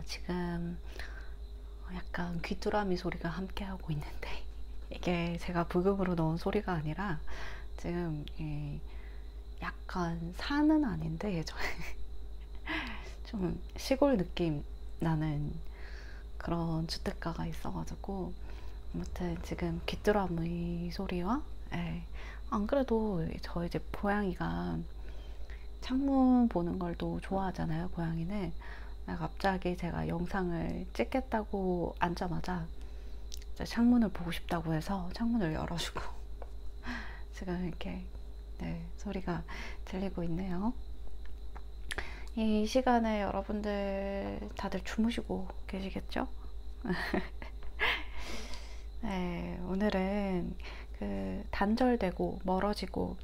지금 약간 귀뚜라미 소리가 함께 하고 있는데, 이게 제가 부금으로 넣은 소리가 아니라 지금 약간 산은 아닌데 좀 시골 느낌 나는 그런 주택가가 있어가지고, 아무튼 지금 귀뚜라미 소리와, 안 그래도 저희 집 고양이가 창문 보는 걸 또 좋아하잖아요. 고양이는 갑자기 제가 영상을 찍겠다고 앉자마자 창문을 보고 싶다고 해서 창문을 열어주고 지금 이렇게 소리가 들리고 있네요. 이 시간에 여러분들 다들 주무시고 계시겠죠? 네, 오늘은 그 단절되고 멀어지고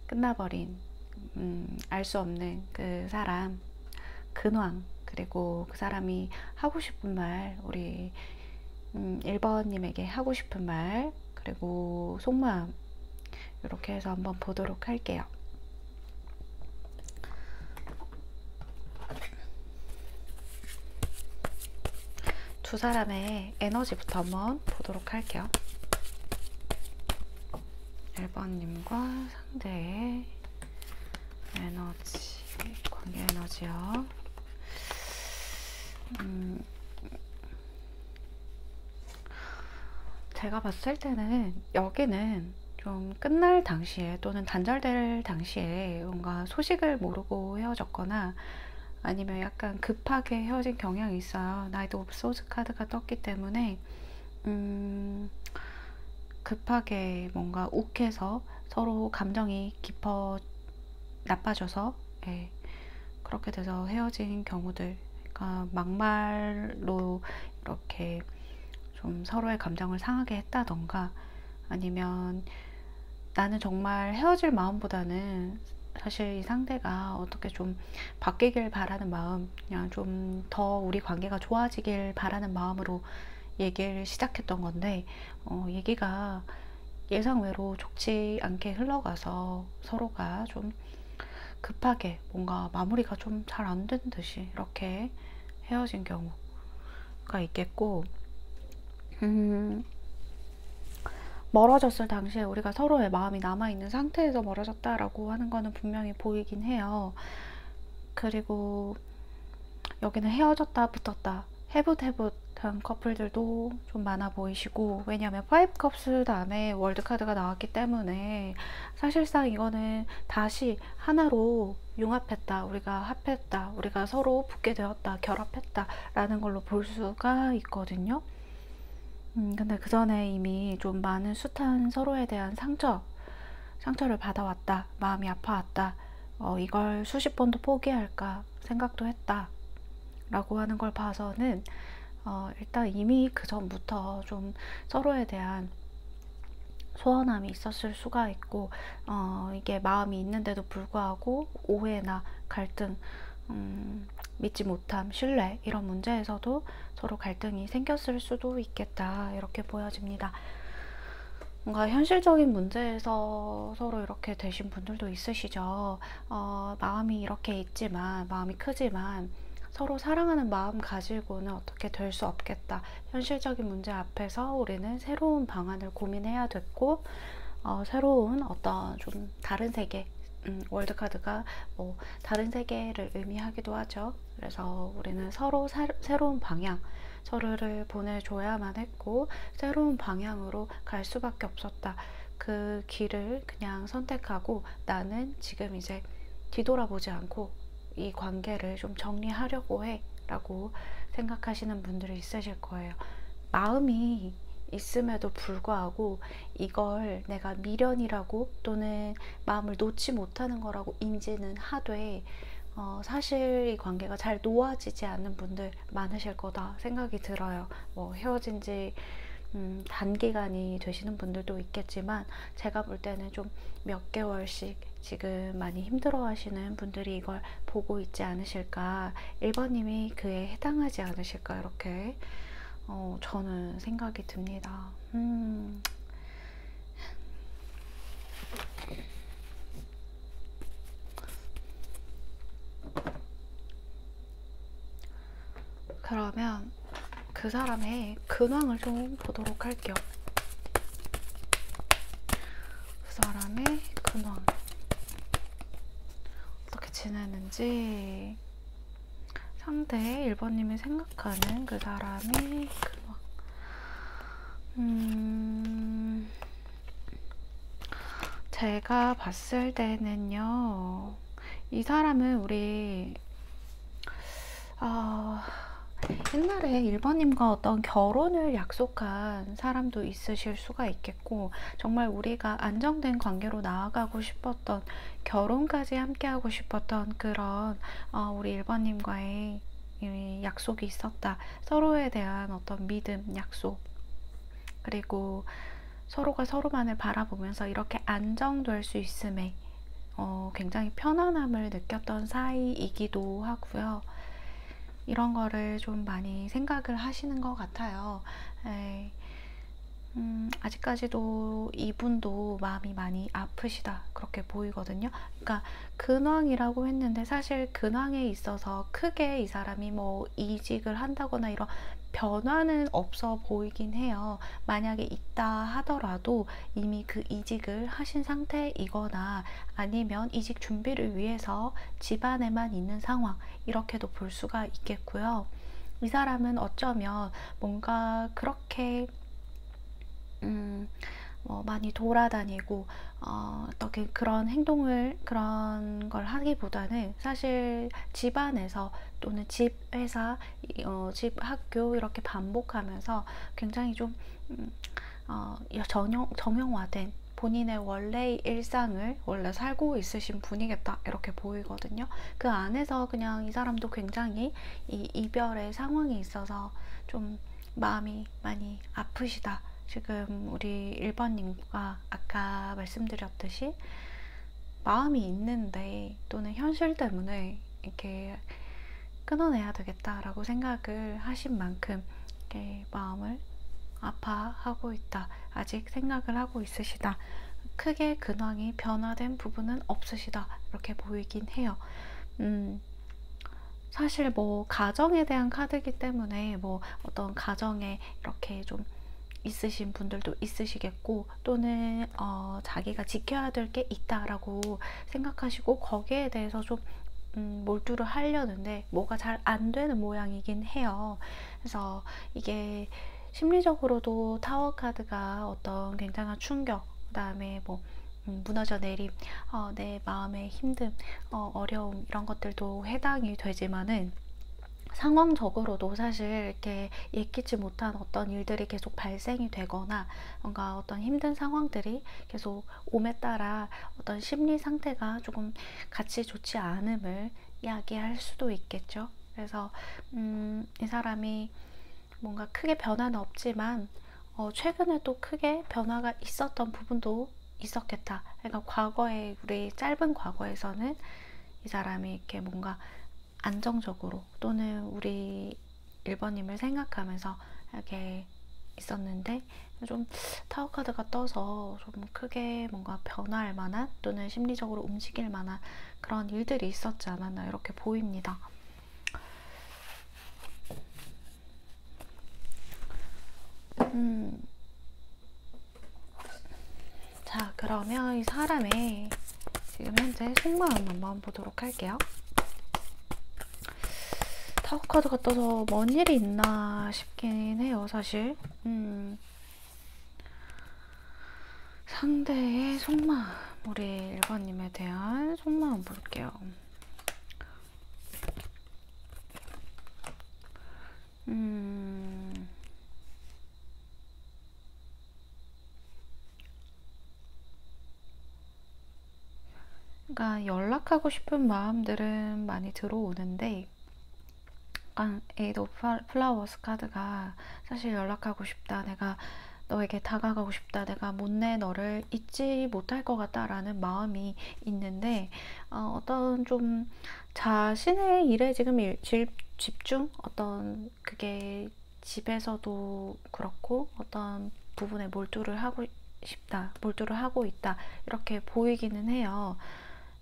끝나버린 알 수 없는 그 사람, 근황, 그리고 그 사람이 하고 싶은 말, 우리 1번님에게 하고 싶은 말, 그리고 속마음, 이렇게 해서 한번 보도록 할게요. 두 사람의 에너지부터 한번 보도록 할게요. 1번님과 상대의 에너지, 관계 에너지요. 제가 봤을 때는 여기는 좀 끝날 당시에 또는 단절될 당시에 뭔가 소식을 모르고 헤어졌거나 아니면 약간 급하게 헤어진 경향이 있어요. 나이트 오브 소즈 카드가 떴기 때문에 급하게 뭔가 욱해서 서로 감정이 나빠져서 그렇게 돼서 헤어진 경우들, 그러니까 막말로 이렇게 좀 서로의 감정을 상하게 했다던가, 아니면 나는 정말 헤어질 마음보다는 사실 이 상대가 어떻게 좀 바뀌길 바라는 마음, 그냥 좀 더 우리 관계가 좋아지길 바라는 마음으로 얘기를 시작했던 건데, 얘기가 예상외로 좋지 않게 흘러가서 서로가 좀 급하게 뭔가 마무리가 좀 잘 안 된 듯이 이렇게 헤어진 경우가 있겠고, 멀어졌을 당시에 우리가 서로의 마음이 남아있는 상태에서 멀어졌다라고 하는 거는 분명히 보이긴 해요. 그리고 여기는 헤어졌다 붙었다 해붓해붓한 커플들도 좀 많아 보이시고, 왜냐하면 파이브 컵스 다음에 월드 카드가 나왔기 때문에 사실상 이거는 다시 하나로 융합했다, 우리가 합했다, 우리가 서로 붙게 되었다, 결합했다 라는 걸로 볼 수가 있거든요. 근데 그 전에 이미 좀 많은 숱한 서로에 대한 상처를 받아왔다, 마음이 아파왔다, 이걸 수십 번도 포기할까 생각도 했다 라고 하는 걸 봐서는 일단 이미 그 전부터 좀 서로에 대한 소원함이 있었을 수가 있고, 이게 마음이 있는데도 불구하고 오해나 갈등, 믿지 못함, 신뢰 이런 문제에서도 서로 갈등이 생겼을 수도 있겠다, 이렇게 보여집니다. 뭔가 현실적인 문제에서 서로 이렇게 되신 분들도 있으시죠. 마음이 이렇게 있지만, 마음이 크지만 서로 사랑하는 마음 가지고는 어떻게 될 수 없겠다. 현실적인 문제 앞에서 우리는 새로운 방안을 고민해야 됐고, 새로운 어떤 좀 다른 세계, 월드카드가 뭐 다른 세계를 의미하기도 하죠. 그래서 우리는 서로 새로운 방향, 서로를 보내줘야만 했고, 새로운 방향으로 갈 수밖에 없었다. 그 길을 그냥 선택하고 나는 지금 이제 뒤돌아보지 않고 이 관계를 좀 정리하려고 해 라고 생각하시는 분들이 있으실 거예요. 마음이 있음에도 불구하고 이걸 내가 미련이라고 또는 마음을 놓지 못하는 거라고 인지는 하되, 사실 이 관계가 잘 놓아지지 않는 분들 많으실 거다 생각이 들어요. 뭐 헤어진 지 단기간이 되시는 분들도 있겠지만, 제가 볼 때는 좀 몇 개월씩 지금 많이 힘들어 하시는 분들이 이걸 보고 있지 않으실까, 1번님이 그에 해당하지 않으실까, 이렇게 저는 생각이 듭니다. 그러면 그 사람의 근황을 좀 보도록 할게요. 그 사람의 근황. 어떻게 지내는지, 상대 1번님이 생각하는 그 사람의 근황. 제가 봤을 때는요, 이 사람은 우리 옛날에 1번님과 어떤 결혼을 약속한 사람도 있으실 수가 있겠고, 정말 우리가 안정된 관계로 나아가고 싶었던, 결혼까지 함께하고 싶었던 그런 우리 1번님과의 약속이 있었다. 서로에 대한 어떤 믿음, 약속, 그리고 서로가 서로만을 바라보면서 이렇게 안정될 수 있음에 굉장히 편안함을 느꼈던 사이이기도 하고요. 이런 거를 좀 많이 생각을 하시는 것 같아요. 아직까지도 이분도 마음이 많이 아프시다, 그렇게 보이거든요. 그러니까 근황이라고 했는데 사실 근황에 있어서 크게 이 사람이 뭐 이직을 한다거나 이런 변화는 없어 보이긴 해요. 만약에 있다 하더라도 이미 그 이직을 하신 상태이거나 아니면 이직 준비를 위해서 집안에만 있는 상황, 이렇게도 볼 수가 있겠고요. 이 사람은 어쩌면 뭔가 그렇게 많이 돌아다니고 어떻게 그런 행동을, 그런 걸 하기보다는 사실 집안에서 또는 집, 회사, 집, 학교 이렇게 반복하면서 굉장히 좀 정형화된 본인의 원래의 일상을 원래 살고 있으신 분이겠다, 이렇게 보이거든요. 그 안에서 그냥 이 사람도 굉장히 이 이별의 상황이 있어서 좀 마음이 많이 아프시다. 지금 우리 1번님과 아까 말씀드렸듯이 마음이 있는데 또는 현실 때문에 이렇게 끊어내야 되겠다라고 생각을 하신 만큼 이렇게 마음을 아파하고 있다. 아직 생각을 하고 있으시다. 크게 근황이 변화된 부분은 없으시다, 이렇게 보이긴 해요. 사실 뭐 가정에 대한 카드이기 때문에 뭐 어떤 가정에 이렇게 좀 있으신 분들도 있으시겠고, 또는 자기가 지켜야 될 게 있다라고 생각하시고 거기에 대해서 좀 몰두를 하려는데 뭐가 잘 안 되는 모양이긴 해요. 그래서 이게 심리적으로도 타워 카드가 어떤 굉장한 충격, 그 다음에 뭐 무너져 내림, 내 마음의 힘듦, 어려움, 이런 것들도 해당이 되지만은 상황적으로도 사실 이렇게 예기치 못한 어떤 일들이 계속 발생이 되거나 뭔가 어떤 힘든 상황들이 계속 옴에 따라 어떤 심리 상태가 조금 같이 좋지 않음을 이야기할 수도 있겠죠. 그래서 이 사람이 뭔가 크게 변화는 없지만 최근에 또 크게 변화가 있었던 부분도 있었겠다. 그러니까 과거에, 우리 짧은 과거에서는 이 사람이 이렇게 뭔가 안정적으로 또는 우리 1번님을 생각하면서 이렇게 있었는데, 좀 타워 카드가 떠서 좀 크게 뭔가 변화할 만한 또는 심리적으로 움직일 만한 그런 일들이 있었지 않았나, 이렇게 보입니다. 자, 그러면 이 사람의 지금 현재 속마음 한번 보도록 할게요. 타워 카드가 떠서 뭔 일이 있나 싶긴 해요, 사실. 상대의 속마음, 우리 1번님에 대한 속마음 볼게요. 그러니까 연락하고 싶은 마음들은 많이 들어오는데, 약간 에이드 오브 플라워스 카드가 사실 연락하고 싶다, 내가 너에게 다가가고 싶다, 내가 못내 너를 잊지 못할 것 같다 라는 마음이 있는데, 어떤 좀 자신의 일에 지금 집중, 어떤 그게 집에서도 그렇고 어떤 부분에 몰두를 하고 싶다, 몰두를 하고 있다, 이렇게 보이기는 해요.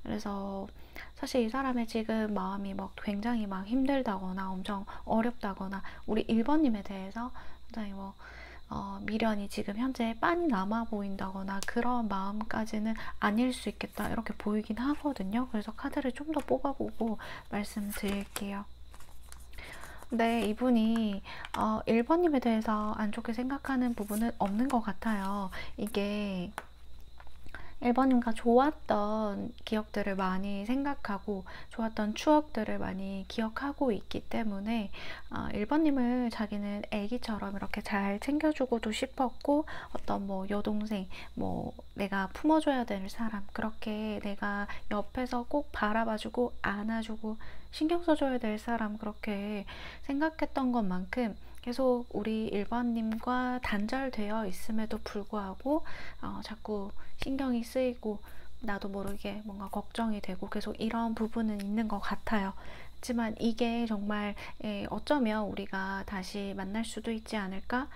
그래서 사실 이 사람의 지금 마음이 막 굉장히 막 힘들다거나 엄청 어렵다거나 우리 1번님에 대해서 굉장히 뭐 미련이 지금 현재 빤히 남아 보인다거나 그런 마음까지는 아닐 수 있겠다 이렇게 보이긴 하거든요. 그래서 카드를 좀 더 뽑아보고 말씀드릴게요. 네, 이분이 1번님에 대해서 안 좋게 생각하는 부분은 없는 것 같아요. 이게 1번님과 좋았던 기억들을 많이 생각하고 좋았던 추억들을 많이 기억하고 있기 때문에 1번님을 자기는 애기처럼 이렇게 잘 챙겨주고도 싶었고 어떤 뭐 여동생, 뭐 내가 품어줘야 될 사람 그렇게 내가 옆에서 꼭 바라봐주고 안아주고 신경 써줘야 될 사람 그렇게 생각했던 것만큼 계속 우리 1번님과 단절되어 있음에도 불구하고 자꾸 신경이 쓰이고 나도 모르게 뭔가 걱정이 되고 계속 이런 부분은 있는 것 같아요. 하지만 이게 정말 어쩌면 우리가 다시 만날 수도 있지 않을까?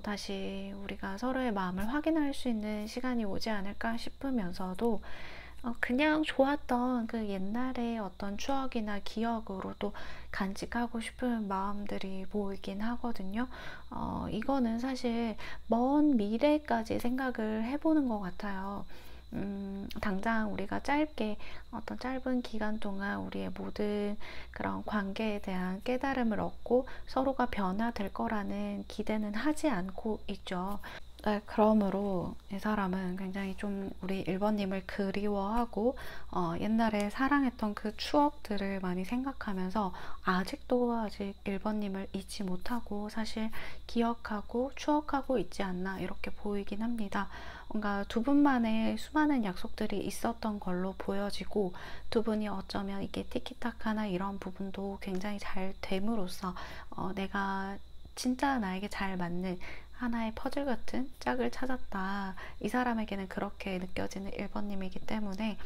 다시 우리가 서로의 마음을 확인할 수 있는 시간이 오지 않을까 싶으면서도 그냥 좋았던 그 옛날의 어떤 추억이나 기억으로도 간직하고 싶은 마음들이 보이긴 하거든요. 이거는 사실 먼 미래까지 생각을 해보는 것 같아요. 당장 우리가 짧게 어떤 짧은 기간 동안 우리의 모든 그런 관계에 대한 깨달음을 얻고 서로가 변화될 거라는 기대는 하지 않고 있죠. 네, 그러므로 이 사람은 굉장히 좀 우리 1번님을 그리워하고 옛날에 사랑했던 그 추억들을 많이 생각하면서 아직도 아직 1번님을 잊지 못하고 사실 기억하고 추억하고 있지 않나 이렇게 보이긴 합니다. 뭔가 두 분만의 수많은 약속들이 있었던 걸로 보여지고 두 분이 어쩌면 이게 티키타카나 이런 부분도 굉장히 잘 됨으로써 내가 진짜 나에게 잘 맞는 하나의 퍼즐 같은 짝을 찾았다. 이 사람에게는 그렇게 느껴지는 1번님이기 때문에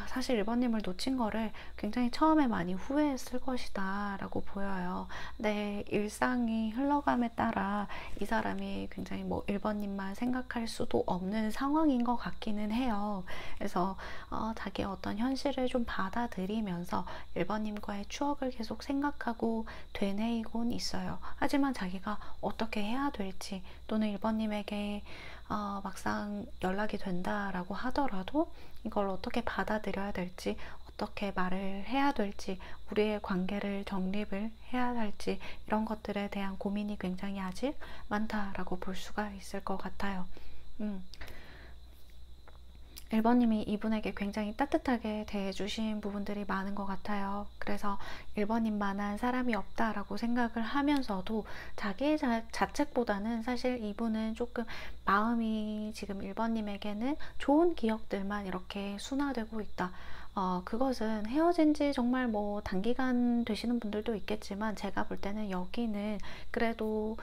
사실 1번님을 놓친 거를 굉장히 처음에 많이 후회했을 것이다 라고 보여요. 내 일상이 흘러감에 따라 이 사람이 굉장히 뭐 1번님만 생각할 수도 없는 상황인 것 같기는 해요. 그래서 자기의 어떤 현실을 좀 받아들이면서 1번님과의 추억을 계속 생각하고 되뇌이곤 있어요. 하지만 자기가 어떻게 해야 될지 또는 1번님에게 막상 연락이 된다라고 하더라도 이걸 어떻게 받아들여야 될지, 어떻게 말을 해야 될지, 우리의 관계를 정립을 해야 할지 이런 것들에 대한 고민이 굉장히 아직 많다라고 볼 수가 있을 것 같아요. 1번님이 이분에게 굉장히 따뜻하게 대해주신 부분들이 많은 것 같아요. 그래서 1번님만한 사람이 없다라고 생각을 하면서도 자기의 자책보다는 사실 이분은 조금 마음이 지금 1번님에게는 좋은 기억들만 이렇게 순화되고 있다. 그것은 헤어진 지 정말 뭐 단기간 되시는 분들도 있겠지만 제가 볼 때는 여기는 그래도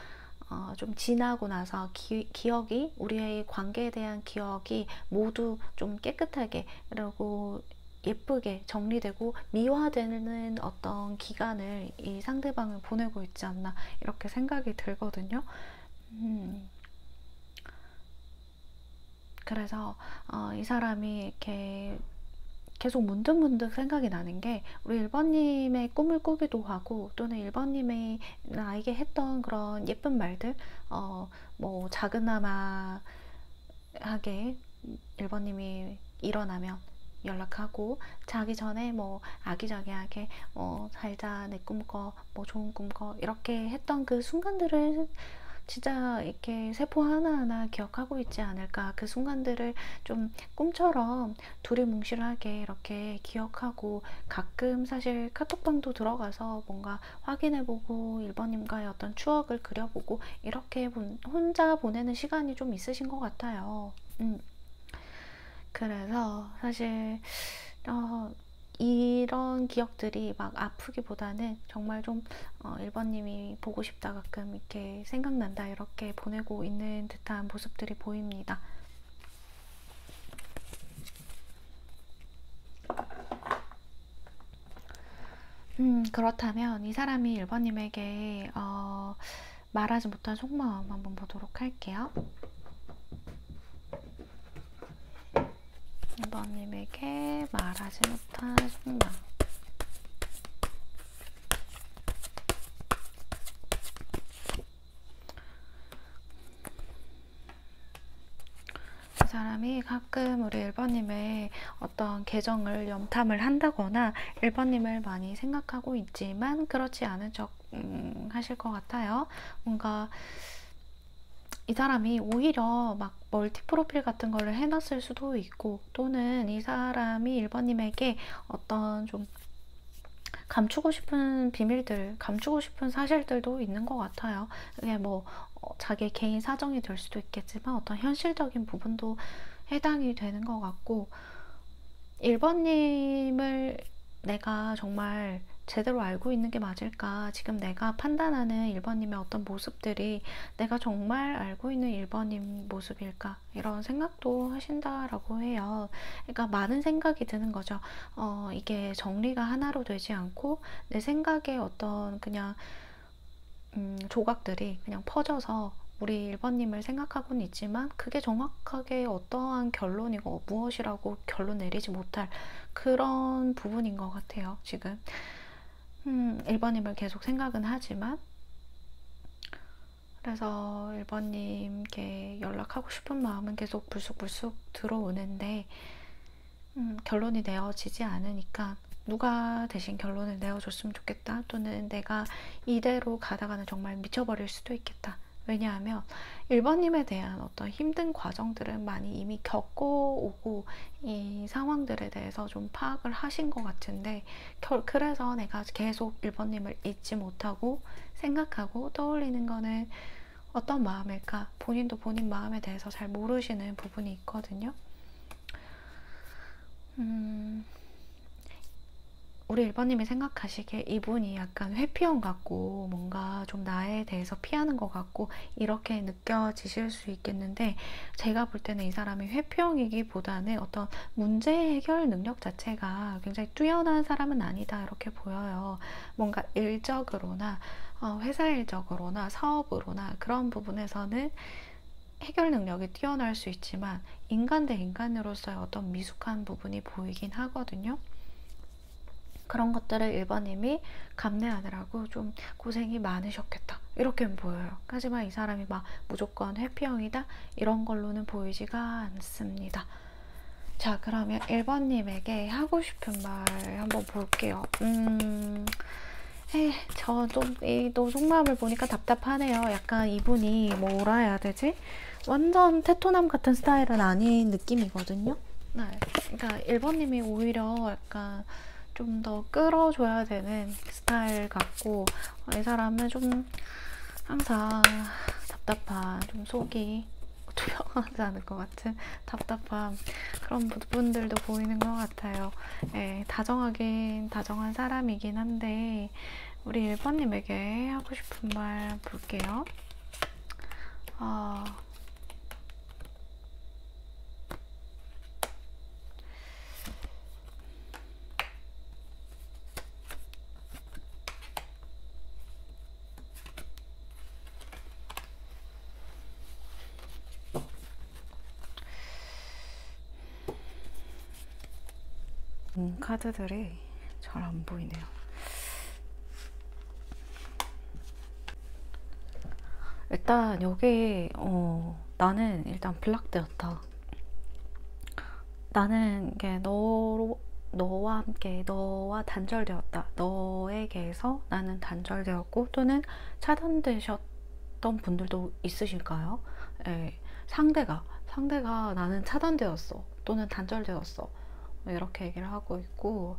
좀 지나고 나서 기억이 우리의 관계에 대한 기억이 모두 좀 깨끗하게 그리고 예쁘게 정리되고 미화되는 어떤 기간을 이 상대방을 보내고 있지 않나 이렇게 생각이 들거든요. 그래서 이 사람이 이렇게 계속 문득문득 생각이 나는 게 우리 1번님의 꿈을 꾸기도 하고 또는 1번님이 나에게 했던 그런 예쁜 말들 뭐 작은아마하게 1번님이 일어나면 연락하고 자기 전에 뭐 아기자기하게 잘자 내 꿈꿔 뭐 좋은 꿈꿔 이렇게 했던 그 순간들을 진짜 이렇게 세포 하나하나 기억하고 있지 않을까. 그 순간들을 좀 꿈처럼 두리뭉실하게 이렇게 기억하고 가끔 사실 카톡방도 들어가서 뭔가 확인해보고 1번님과의 어떤 추억을 그려보고 이렇게 혼자 보내는 시간이 좀 있으신 것 같아요. 그래서 사실 이런 기억들이 막 아프기보다는 정말 좀 1번님이 보고 싶다 가끔 이렇게 생각난다 이렇게 보내고 있는 듯한 모습들이 보입니다. 그렇다면 이 사람이 1번님에게 말하지 못한 속마음 한번 보도록 할게요. 1번님에게 말하지 못한 속마음. 그 사람이 가끔 우리 1번님의 어떤 계정을 염탐을 한다거나 1번님을 많이 생각하고 있지만 그렇지 않은 척 하실 것 같아요. 뭔가 이 사람이 오히려 막 멀티 프로필 같은 거를 해놨을 수도 있고, 또는 이 사람이 1번님에게 어떤 좀 감추고 싶은 비밀들, 감추고 싶은 사실들도 있는 것 같아요. 이게 뭐 자기의 개인 사정이 될 수도 있겠지만 어떤 현실적인 부분도 해당이 되는 것 같고, 1번님을 내가 정말 제대로 알고 있는 게 맞을까? 지금 내가 판단하는 1번님의 어떤 모습들이 내가 정말 알고 있는 1번님 모습일까? 이런 생각도 하신다라고 해요. 그러니까 많은 생각이 드는 거죠. 이게 정리가 하나로 되지 않고 내 생각에 어떤 그냥 조각들이 그냥 퍼져서 우리 1번님을 생각하고는 있지만 그게 정확하게 어떠한 결론이고 무엇이라고 결론 내리지 못할 그런 부분인 것 같아요. 지금 1번님을 계속 생각은 하지만, 그래서 1번님께 연락하고 싶은 마음은 계속 불쑥불쑥 들어오는데 결론이 내어지지 않으니까 누가 대신 결론을 내어줬으면 좋겠다, 또는 내가 이대로 가다가는 정말 미쳐버릴 수도 있겠다. 왜냐하면 1번님에 대한 어떤 힘든 과정들은 많이 이미 겪어오고 이 상황들에 대해서 좀 파악을 하신 것 같은데, 그래서 내가 계속 1번님을 잊지 못하고 생각하고 떠올리는 거는 어떤 마음일까? 본인도 본인 마음에 대해서 잘 모르시는 부분이 있거든요. 우리 1번님이 생각하시기에 이분이 약간 회피형 같고 뭔가 좀 나에 대해서 피하는 것 같고 이렇게 느껴지실 수 있겠는데, 제가 볼 때는 이 사람이 회피형이기보다는 어떤 문제 해결 능력 자체가 굉장히 뛰어난 사람은 아니다, 이렇게 보여요. 뭔가 일적으로나 회사 일적으로나 사업으로나 그런 부분에서는 해결 능력이 뛰어날 수 있지만 인간 대 인간으로서의 어떤 미숙한 부분이 보이긴 하거든요. 그런 것들을 1번님이 감내하느라고 좀 고생이 많으셨겠다, 이렇게 보여요. 하지만 이 사람이 막 무조건 회피형이다, 이런 걸로는 보이지가 않습니다. 자, 그러면 1번님에게 하고 싶은 말 한번 볼게요. 저 좀 이 노속마음을 보니까 답답하네요. 약간 이분이 뭐라 해야 되지? 완전 테토남 같은 스타일은 아닌 느낌이거든요. 네. 그러니까 1번님이 오히려 약간 좀 더 끌어줘야 되는 스타일 같고, 이 사람은 좀 항상 답답한, 좀 속이 투명하지 않을 것 같은 답답한 그런 부분들도 보이는 것 같아요. 예, 다정하긴 다정한 사람이긴 한데, 우리 1번님에게 하고 싶은 말 볼게요. 카드들이 잘 안 보이네요. 일단 여기 나는 일단 블락되었다. 나는 이게 너와 함께, 너와 단절되었다. 너에게서 나는 단절되었고, 또는 차단되셨던 분들도 있으실까요? 예, 상대가 나는 차단되었어, 또는 단절되었어, 이렇게 얘기를 하고 있고,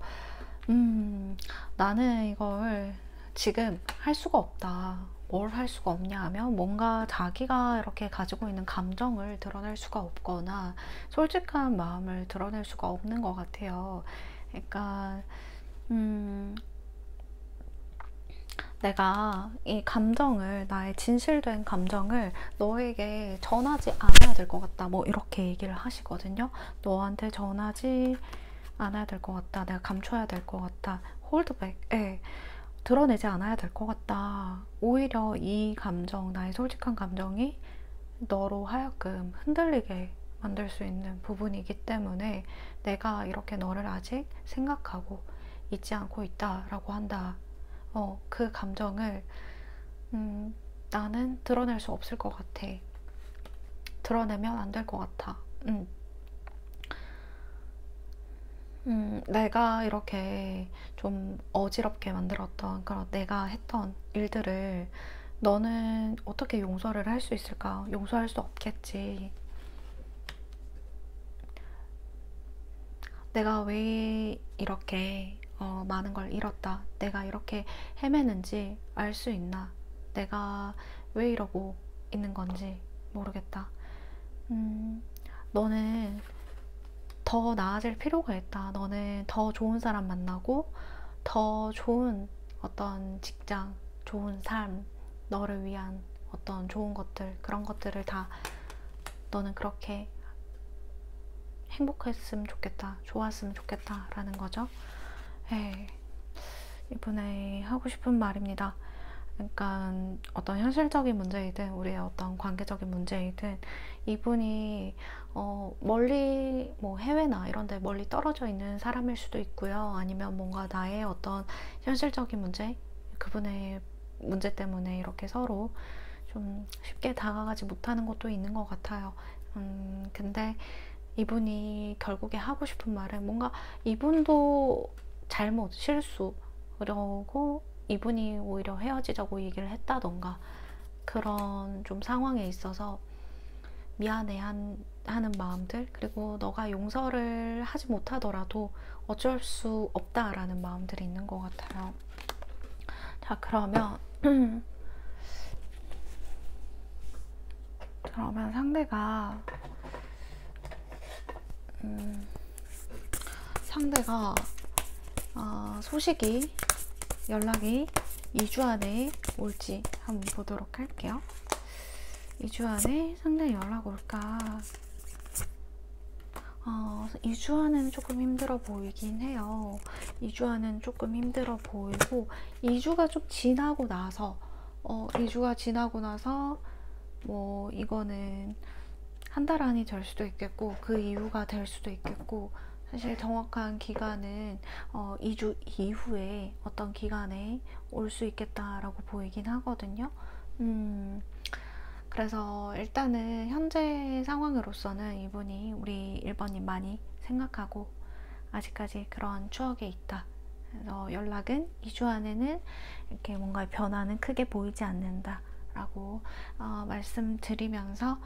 나는 이걸 지금 할 수가 없다. 뭘 할 수가 없냐 하면, 뭔가 자기가 이렇게 가지고 있는 감정을 드러낼 수가 없거나 솔직한 마음을 드러낼 수가 없는 것 같아요. 그러니까 내가 이 감정을, 나의 진실된 감정을 너에게 전하지 않아야 될 것 같다, 뭐 이렇게 얘기를 하시거든요. 너한테 전하지 않아야 될 것 같다, 내가 감춰야 될 것 같다, 홀드백, 드러내지 않아야 될 것 같다. 오히려 이 감정, 나의 솔직한 감정이 너로 하여금 흔들리게 만들 수 있는 부분이기 때문에 내가 이렇게 너를 아직 생각하고 잊지 않고 있다라고 한다. 그 감정을 나는 드러낼 수 없을 것 같아. 드러내면 안 될 것 같아. 내가 이렇게 좀 어지럽게 만들었던 그런 내가 했던 일들을 너는 어떻게 용서를 할 수 있을까? 용서할 수 없겠지. 내가 왜 이렇게 많은 걸 잃었다. 내가 이렇게 헤매는지 알 수 있나? 내가 왜 이러고 있는 건지 모르겠다. 너는 더 나아질 필요가 있다. 너는 더 좋은 사람 만나고 더 좋은 어떤 직장, 좋은 삶, 너를 위한 어떤 좋은 것들, 그런 것들을 다 너는 그렇게 행복했으면 좋겠다, 좋았으면 좋겠다 라는 거죠. 이번에 하고 싶은 말입니다. 그러니까 어떤 현실적인 문제이든 우리의 어떤 관계적인 문제이든 이분이 멀리 뭐 해외나 이런 데 멀리 떨어져 있는 사람일 수도 있고요. 아니면 뭔가 나의 어떤 현실적인 문제, 그분의 문제 때문에 이렇게 서로 좀 쉽게 다가가지 못하는 것도 있는 것 같아요. 근데 이분이 결국에 하고 싶은 말은 뭔가 이분도 잘못, 실수, 그러고 이분이 오히려 헤어지자고 얘기를 했다던가 그런 좀 상황에 있어서 미안해 하는 마음들, 그리고 너가 용서를 하지 못하더라도 어쩔 수 없다라는 마음들이 있는 것 같아요. 자, 그러면 상대가 소식이, 연락이 2주 안에 올지 한번 보도록 할게요. 2주 안에 상대 연락 올까? 2주 안에는 조금 힘들어 보이긴 해요. 2주 안에는 조금 힘들어 보이고 2주가 좀 지나고 나서 2주가 지나고 나서 뭐 이거는 한 달 안이 될 수도 있겠고 그 이후가 될 수도 있겠고, 사실 정확한 기간은 2주 이후에 어떤 기간에 올 수 있겠다라고 보이긴 하거든요. 그래서 일단은 현재 상황으로서는 이분이 우리 1번님 많이 생각하고 아직까지 그런 추억에 있다. 그래서 연락은 2주 안에는 이렇게 뭔가 변화는 크게 보이지 않는다 라고 말씀드리면서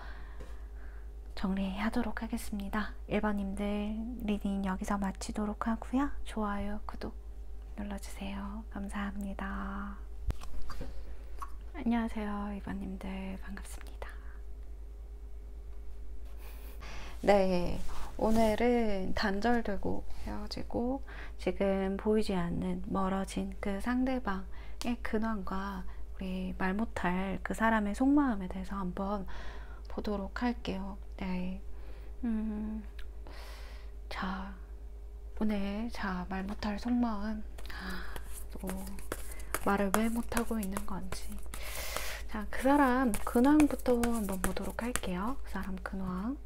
정리하도록 하겠습니다. 1번님들 리딩 여기서 마치도록 하고요. 좋아요, 구독 눌러주세요. 감사합니다. 안녕하세요, 2번님들 반갑습니다. 네, 오늘은 단절되고 헤어지고 지금 보이지 않는 멀어진 그 상대방의 근황과 우리 말 못할 그 사람의 속마음에 대해서 한번 보도록 할게요. 네. 자, 오늘 말 못할 속마음, 또 말을 왜 못하고 있는 건지. 자, 그 사람 근황부터 한번 보도록 할게요. 그 사람 근황.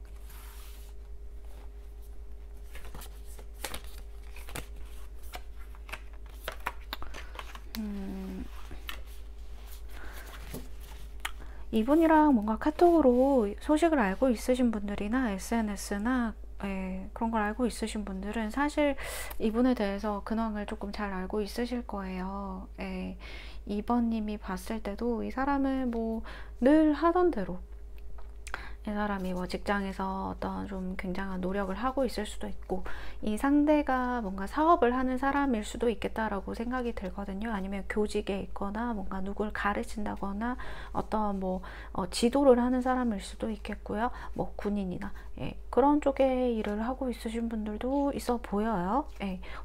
이분이랑 뭔가 카톡으로 소식을 알고 있으신 분들이나 SNS나 그런 걸 알고 있으신 분들은 사실 이분에 대해서 근황을 조금 잘 알고 있으실 거예요. 2번님이 봤을 때도 이 사람은 뭐 늘 하던 대로, 이 사람이 뭐 직장에서 어떤 좀 굉장한 노력을 하고 있을 수도 있고, 이 상대가 뭔가 사업을 하는 사람일 수도 있겠다라고 생각이 들거든요. 아니면 교직에 있거나 뭔가 누굴 가르친다거나 어떤 뭐 지도를 하는 사람일 수도 있겠고요. 뭐 군인이나 그런 쪽에 일을 하고 있으신 분들도 있어 보여요.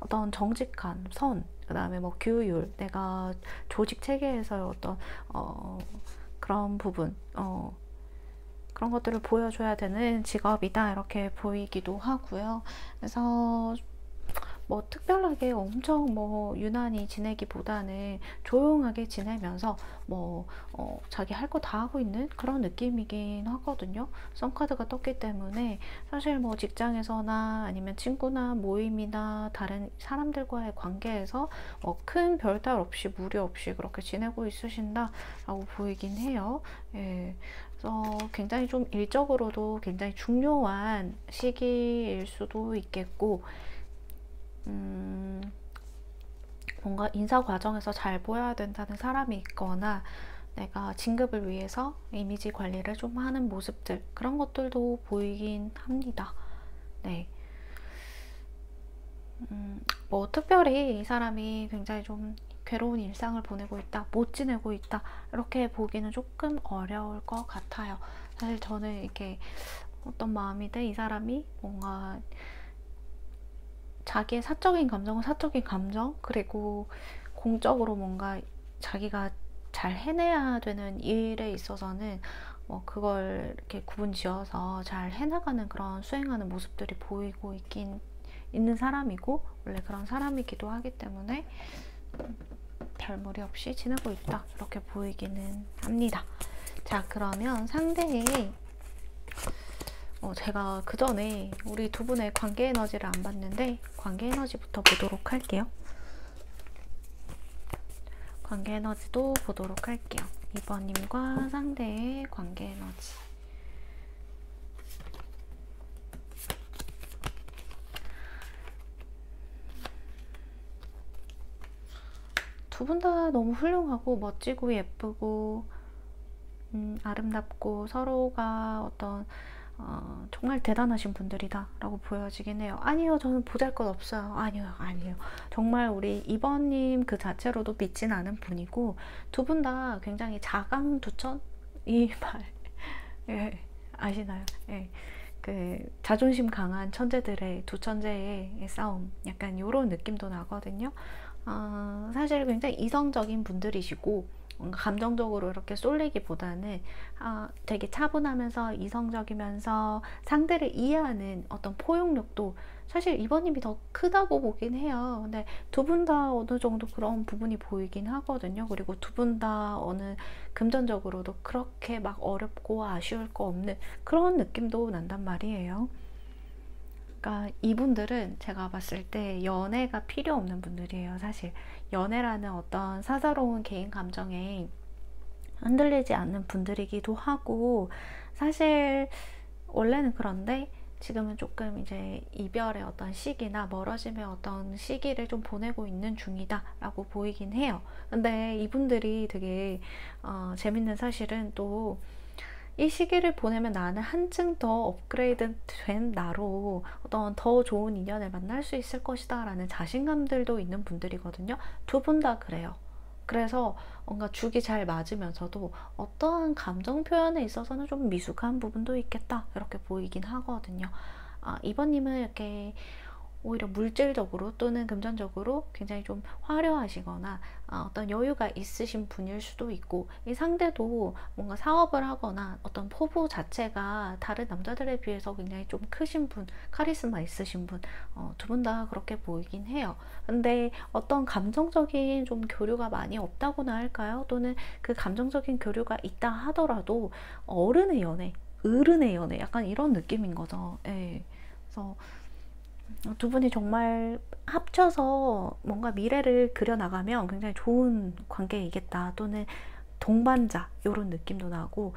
어떤 정직한 선, 그 다음에 뭐 규율, 내가 조직 체계에서의 어떤 그런 부분, 그런 것들을 보여줘야 되는 직업이다 이렇게 보이기도 하고요. 그래서 뭐 특별하게 엄청 뭐 유난히 지내기보다는 조용하게 지내면서 뭐 자기 할 거 다 하고 있는 그런 느낌이긴 하거든요. 선카드가 떴기 때문에 사실 뭐 직장에서나 아니면 친구나 모임이나 다른 사람들과의 관계에서 큰 별탈 없이 무리 없이 그렇게 지내고 있으신다라고 보이긴 해요. 예. 그래서 굉장히 좀 일적으로도 굉장히 중요한 시기일 수도 있겠고, 뭔가 인사 과정에서 잘 보여야 된다는 사람이 있거나 내가 진급을 위해서 이미지 관리를 좀 하는 모습들, 그런 것들도 보이긴 합니다. 네. 뭐 특별히 이 사람이 굉장히 좀 괴로운 일상을 보내고 있다, 못 지내고 있다, 이렇게 보기는 조금 어려울 것 같아요. 사실 저는 이렇게 어떤 마음이든 이 사람이 뭔가 자기의 사적인 감정은 사적인 감정, 그리고 공적으로 뭔가 자기가 잘 해내야 되는 일에 있어서는 그걸 이렇게 구분 지어서 잘 해나가는 그런 수행하는 모습들이 보이고 있는 사람이고, 원래 그런 사람이기도 하기 때문에 별 무리 없이 지내고 있다, 이렇게 보이기는 합니다. 자, 그러면 상대의 제가 그 전에 우리 두 분의 관계 에너지를 안 봤는데 관계 에너지부터 보도록 할게요. 관계 에너지도 보도록 할게요. 2번님과 상대의 관계 에너지. 두 분 다 너무 훌륭하고 멋지고 예쁘고 아름답고 서로가 어떤 정말 대단하신 분들이다 라고 보여지긴 해요. 아니요, 저는 보잘것없어요. 아니요. 정말 우리 2번님 그 자체로도 믿진 않은 분이고, 두 분 다 굉장히 자강두천? 이 말 예, 아시나요? 예. 그 자존심 강한 천재들의 두 천재의 싸움, 약간 이런 느낌도 나거든요. 사실 굉장히 이성적인 분들이시고 뭔가 감정적으로 이렇게 쏠리기보다는 되게 차분하면서 이성적이면서 상대를 이해하는 어떤 포용력도 사실 이번님이 더 크다고 보긴 해요. 근데 두 분 다 어느 정도 그런 부분이 보이긴 하거든요. 그리고 두 분 다 어느 금전적으로도 그렇게 막 어렵고 아쉬울 거 없는 그런 느낌도 난단 말이에요. 그러니까 이분들은 제가 봤을 때 연애가 필요 없는 분들이에요. 사실 연애라는 어떤 사사로운 개인 감정에 흔들리지 않는 분들이기도 하고, 사실 원래는 그런데 지금은 조금 이제 이별의 어떤 시기나 멀어짐의 어떤 시기를 좀 보내고 있는 중이다 라고 보이긴 해요. 근데 이분들이 되게 재밌는 사실은 또 이 시기를 보내면 나는 한층 더 업그레이드 된 나로 어떤 더 좋은 인연을 만날 수 있을 것이다 라는 자신감들도 있는 분들이거든요. 두 분 다 그래요. 그래서 뭔가 죽이 잘 맞으면서도 어떠한 감정 표현에 있어서는 좀 미숙한 부분도 있겠다, 이렇게 보이긴 하거든요. 이번님은 이렇게 오히려 물질적으로 또는 금전적으로 굉장히 좀 화려하시거나 어떤 여유가 있으신 분일 수도 있고, 이 상대도 뭔가 사업을 하거나 어떤 포부 자체가 다른 남자들에 비해서 굉장히 좀 크신 분, 카리스마 있으신 분, 두 분 다 그렇게 보이긴 해요. 근데 어떤 감정적인 좀 교류가 많이 없다고나 할까요? 또는 그 감정적인 교류가 있다 하더라도 어른의 연애, 어른의 연애, 약간 이런 느낌인 거죠. 예. 그래서 두 분이 정말 합쳐서 뭔가 미래를 그려나가면 굉장히 좋은 관계이겠다, 또는 동반자 이런 느낌도 나고,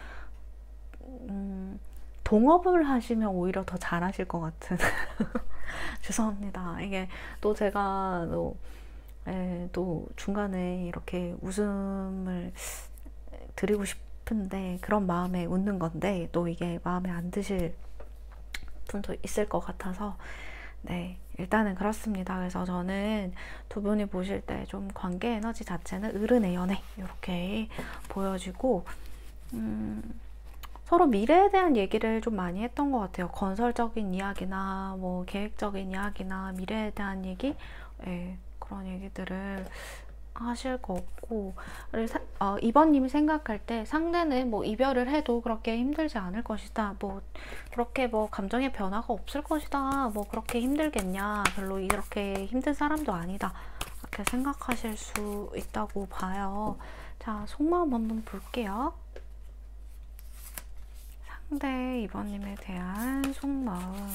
동업을 하시면 오히려 더 잘하실 것 같은 죄송합니다. 이게 또 제가 또 중간에 이렇게 웃음을 드리고 싶은데 그런 마음에 웃는 건데 또 이게 마음에 안 드실 분도 있을 것 같아서, 네, 일단은 그렇습니다. 그래서 저는 두 분이 보실 때 좀 관계 에너지 자체는 어른의 연애 이렇게 보여지고, 서로 미래에 대한 얘기를 좀 많이 했던 것 같아요. 건설적인 이야기나 뭐 계획적인 이야기나 미래에 대한 얘기, 그런 얘기들을 하실 거 없고, 2번님이 생각할 때 상대는 뭐 이별을 해도 그렇게 힘들지 않을 것이다, 뭐 그렇게 뭐 감정의 변화가 없을 것이다, 뭐 그렇게 힘들겠냐, 별로 이렇게 힘든 사람도 아니다, 이렇게 생각하실 수 있다고 봐요. 자, 속마음 한번 볼게요. 상대 2번님에 대한 속마음.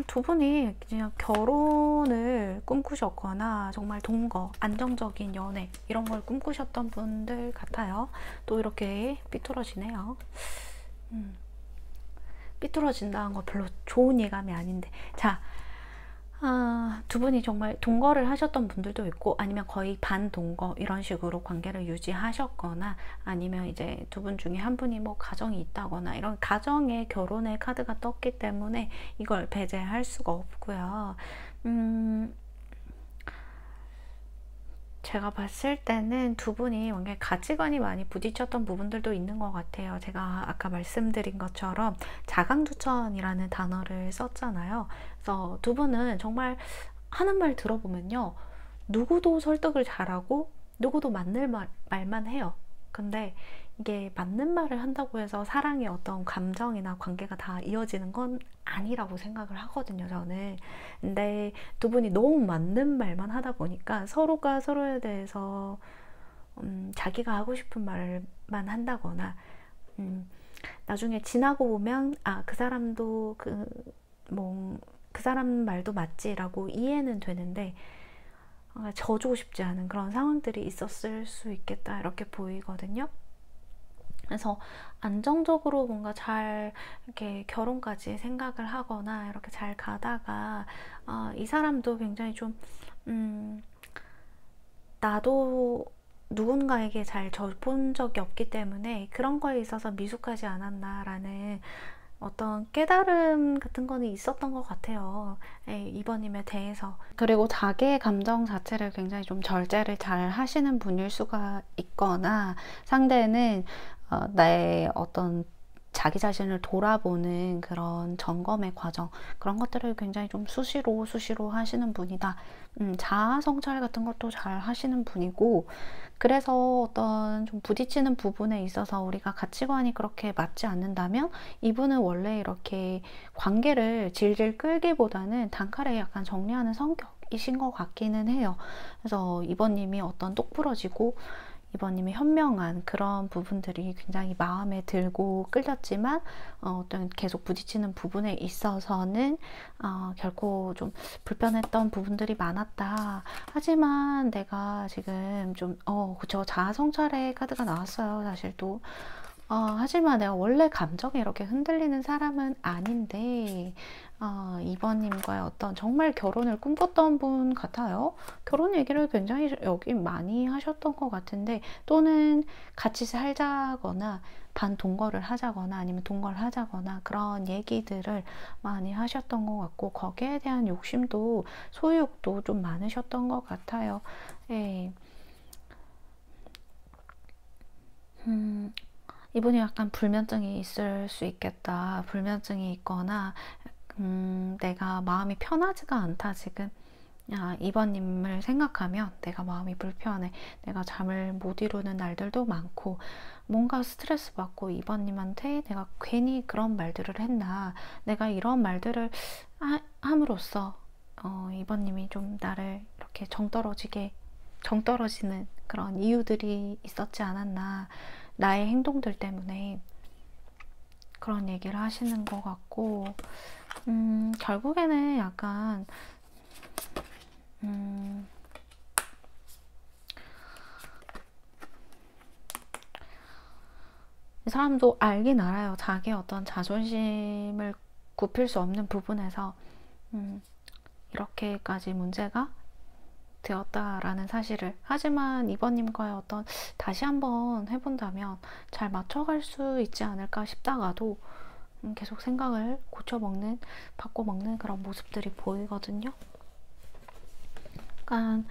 두 분이 그냥 결혼을 꿈꾸셨거나 정말 동거, 안정적인 연애 이런 걸 꿈꾸셨던 분들 같아요. 또 이렇게 삐뚤어지네요. 삐뚤어진다는 거 별로 좋은 예감이 아닌데. 자, 두 분이 정말 동거를 하셨던 분들도 있고, 아니면 거의 반동거 이런 식으로 관계를 유지하셨거나, 아니면 이제 두 분 중에 한 분이 뭐 가정이 있다거나, 이런 가정의 결혼의 카드가 떴기 때문에 이걸 배제할 수가 없고요. 제가 봤을 때는 두 분이 뭔가 가치관이 많이 부딪혔던 부분들도 있는 것 같아요. 제가 아까 말씀드린 것처럼 자강두천이라는 단어를 썼잖아요. 그래서 두 분은 정말 하는 말 들어보면요, 누구도 설득을 잘하고 누구도 맞는 말만 해요. 근데 이게 맞는 말을 한다고 해서 사랑의 어떤 감정이나 관계가 다 이어지는 건 아니라고 생각을 하거든요, 저는. 근데 두 분이 너무 맞는 말만 하다 보니까 서로가 서로에 대해서 자기가 하고 싶은 말만 한다거나, 나중에 지나고 보면 그 사람도 그 사람 말도 맞지라고 이해는 되는데, 져주고 싶지 않은 그런 상황들이 있었을 수 있겠다, 이렇게 보이거든요. 그래서 안정적으로 뭔가 잘 이렇게 결혼까지 생각을 하거나 이렇게 잘 가다가, 이 사람도 굉장히 좀 나도 누군가에게 잘 져본 적이 없기 때문에 그런 거에 있어서 미숙하지 않았나라는 어떤 깨달음 같은 거는 있었던 것 같아요. 이번님에 대해서. 그리고 자기의 감정 자체를 굉장히 좀 절제를 잘 하시는 분일 수가 있거나, 상대는 나의 어떤 자기 자신을 돌아보는 그런 점검의 과정, 그런 것들을 굉장히 좀 수시로 하시는 분이다. 자아 성찰 같은 것도 잘 하시는 분이고, 그래서 어떤 좀 부딪히는 부분에 있어서 우리가 가치관이 그렇게 맞지 않는다면, 이분은 원래 이렇게 관계를 질질 끌기보다는 단칼에 약간 정리하는 성격이신 것 같기는 해요. 그래서 이번님이 어떤 똑부러지고 이번님이 현명한 그런 부분들이 굉장히 마음에 들고 끌렸지만, 어떤 계속 부딪히는 부분에 있어서는 결코 좀 불편했던 부분들이 많았다. 하지만 내가 지금 좀 그쵸, 자아성찰의 카드가 나왔어요, 사실 또. 하지만 내가 원래 감정에 이렇게 흔들리는 사람은 아닌데, 이번님과의 어떤 정말 결혼을 꿈꿨던 분 같아요. 결혼 얘기를 굉장히 여기 많이 하셨던 것 같은데, 또는 같이 살자거나 반동거를 하자거나 아니면 동거를 하자거나 그런 얘기들을 많이 하셨던 것 같고, 거기에 대한 욕심도, 소유욕도 좀 많으셨던 것 같아요. 예. 이분이 약간 불면증이 있을 수 있겠다. 불면증이 있거나, 내가 마음이 편하지가 않다, 지금. 이번님을 생각하면 내가 마음이 불편해. 내가 잠을 못 이루는 날들도 많고, 뭔가 스트레스 받고, 이번님한테 내가 괜히 그런 말들을 했나. 내가 이런 말들을 함으로써, 이번님이 좀 나를 이렇게 정떨어지는 그런 이유들이 있었지 않았나. 나의 행동들 때문에 그런 얘기를 하시는 것 같고, 결국에는 약간, 이 사람도 알긴 알아요. 자기의 어떤 자존심을 굽힐 수 없는 부분에서, 이렇게까지 문제가 되었다라는 사실을. 하지만 이번님과의 어떤 다시 한번 해본다면 잘 맞춰갈 수 있지 않을까 싶다가도, 계속 생각을 고쳐먹는, 바꿔먹는 그런 모습들이 보이거든요. 그러니까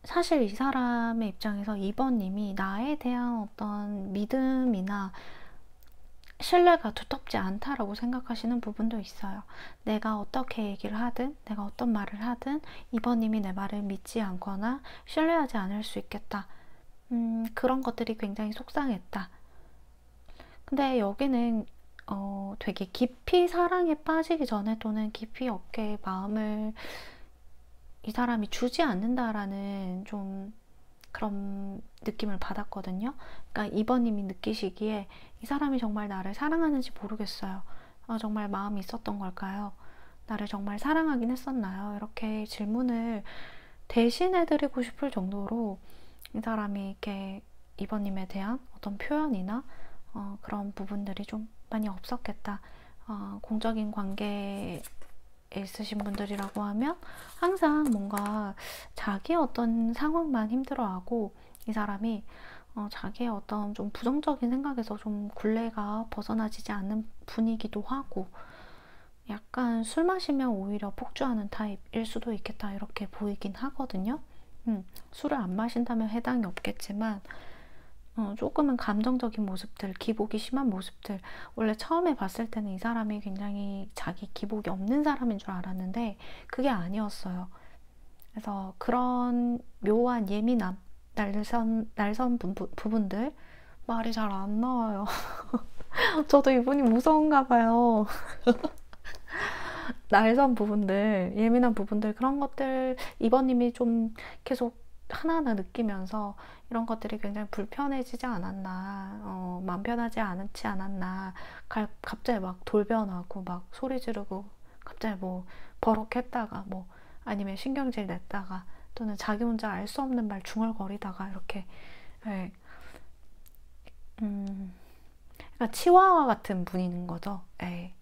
사실 이 사람의 입장에서 이번님이 나에 대한 어떤 믿음이나 신뢰가 두텁지 않다라고 생각하시는 부분도 있어요. 내가 어떻게 얘기를 하든, 내가 어떤 말을 하든 이번님이 내 말을 믿지 않거나 신뢰하지 않을 수 있겠다. 그런 것들이 굉장히 속상했다. 근데 여기는 되게 깊이 사랑에 빠지기 전에 또는 깊이 어깨에 마음을 이 사람이 주지 않는다라는 좀 그런 느낌을 받았거든요. 그러니까 이번님이 느끼시기에 이 사람이 정말 나를 사랑하는지 모르겠어요. 정말 마음이 있었던 걸까요? 나를 정말 사랑하긴 했었나요? 이렇게 질문을 대신해드리고 싶을 정도로 이 사람이 이렇게 이번님에 대한 어떤 표현이나 그런 부분들이 좀 많이 없었겠다. 공적인 관계에 있으신 분들이라고 하면 항상 뭔가 자기의 어떤 상황만 힘들어하고 이 사람이 자기의 어떤 좀 부정적인 생각에서 좀 굴레가 벗어나지지 않는 분이기도 하고 약간 술 마시면 오히려 폭주하는 타입일 수도 있겠다 이렇게 보이긴 하거든요. 술을 안 마신다면 해당이 없겠지만 조금은 감정적인 모습들, 기복이 심한 모습들. 원래 처음에 봤을 때는 이 사람이 굉장히 자기 기복이 없는 사람인 줄 알았는데 그게 아니었어요. 그래서 그런 묘한 예민함, 날선 부분들 말이 잘 안 나와요. 저도 이분이 무서운가 봐요. 날선 부분들, 예민한 부분들 그런 것들 이번님이 좀 계속 하나하나 느끼면서 이런 것들이 굉장히 불편해지지 않았나, 마음 편하지 않지 않았나, 갑자기 막 돌변하고 막 소리 지르고 갑자기 뭐 버럭했다가 뭐 아니면 신경질 냈다가 또는 자기 혼자 알 수 없는 말 중얼거리다가 이렇게 네. 그러니까 치와와 같은 분인 거죠. 네.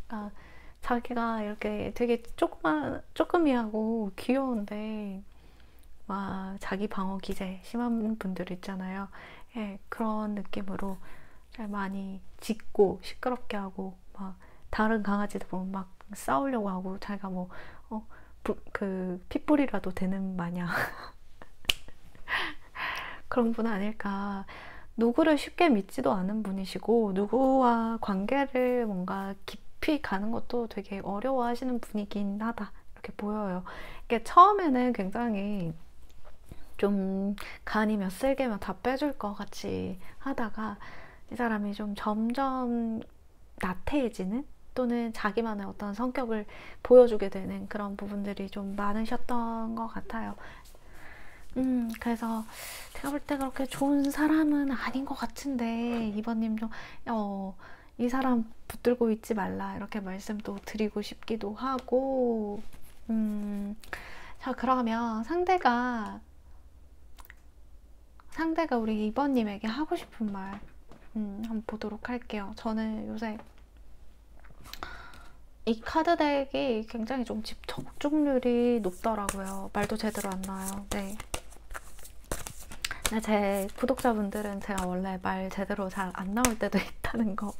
그러니까 자기가 이렇게 되게 조그미하고 귀여운데 막 자기 방어 기제 심한 분들 있잖아요. 예, 그런 느낌으로 잘 많이 짖고 시끄럽게 하고 막 다른 강아지들 보면 막 싸우려고 하고 자기가 뭐 그 핏불이라도 되는 마냥 그런 분 아닐까. 누구를 쉽게 믿지도 않은 분이시고 누구와 관계를 뭔가 깊이 가는 것도 되게 어려워하시는 분이긴 하다 이렇게 보여요. 이게 처음에는 굉장히 좀 간이면 쓸개면 다 빼줄 것 같이 하다가 이 사람이 좀 점점 나태해지는 또는 자기만의 어떤 성격을 보여주게 되는 그런 부분들이 좀 많으셨던 것 같아요. 그래서 제가 볼 때 그렇게 좋은 사람은 아닌 것 같은데 이번님 좀 이 사람 붙들고 있지 말라 이렇게 말씀도 드리고 싶기도 하고 자 그러면 상대가 우리 이번님에게 하고 싶은 말 한번 보도록 할게요. 저는 요새 이 카드 덱이 굉장히 좀 적중률이 높더라고요. 말도 제대로 안 나와요. 네. 제 구독자분들은 제가 원래 말 제대로 잘 안 나올 때도 있다는 거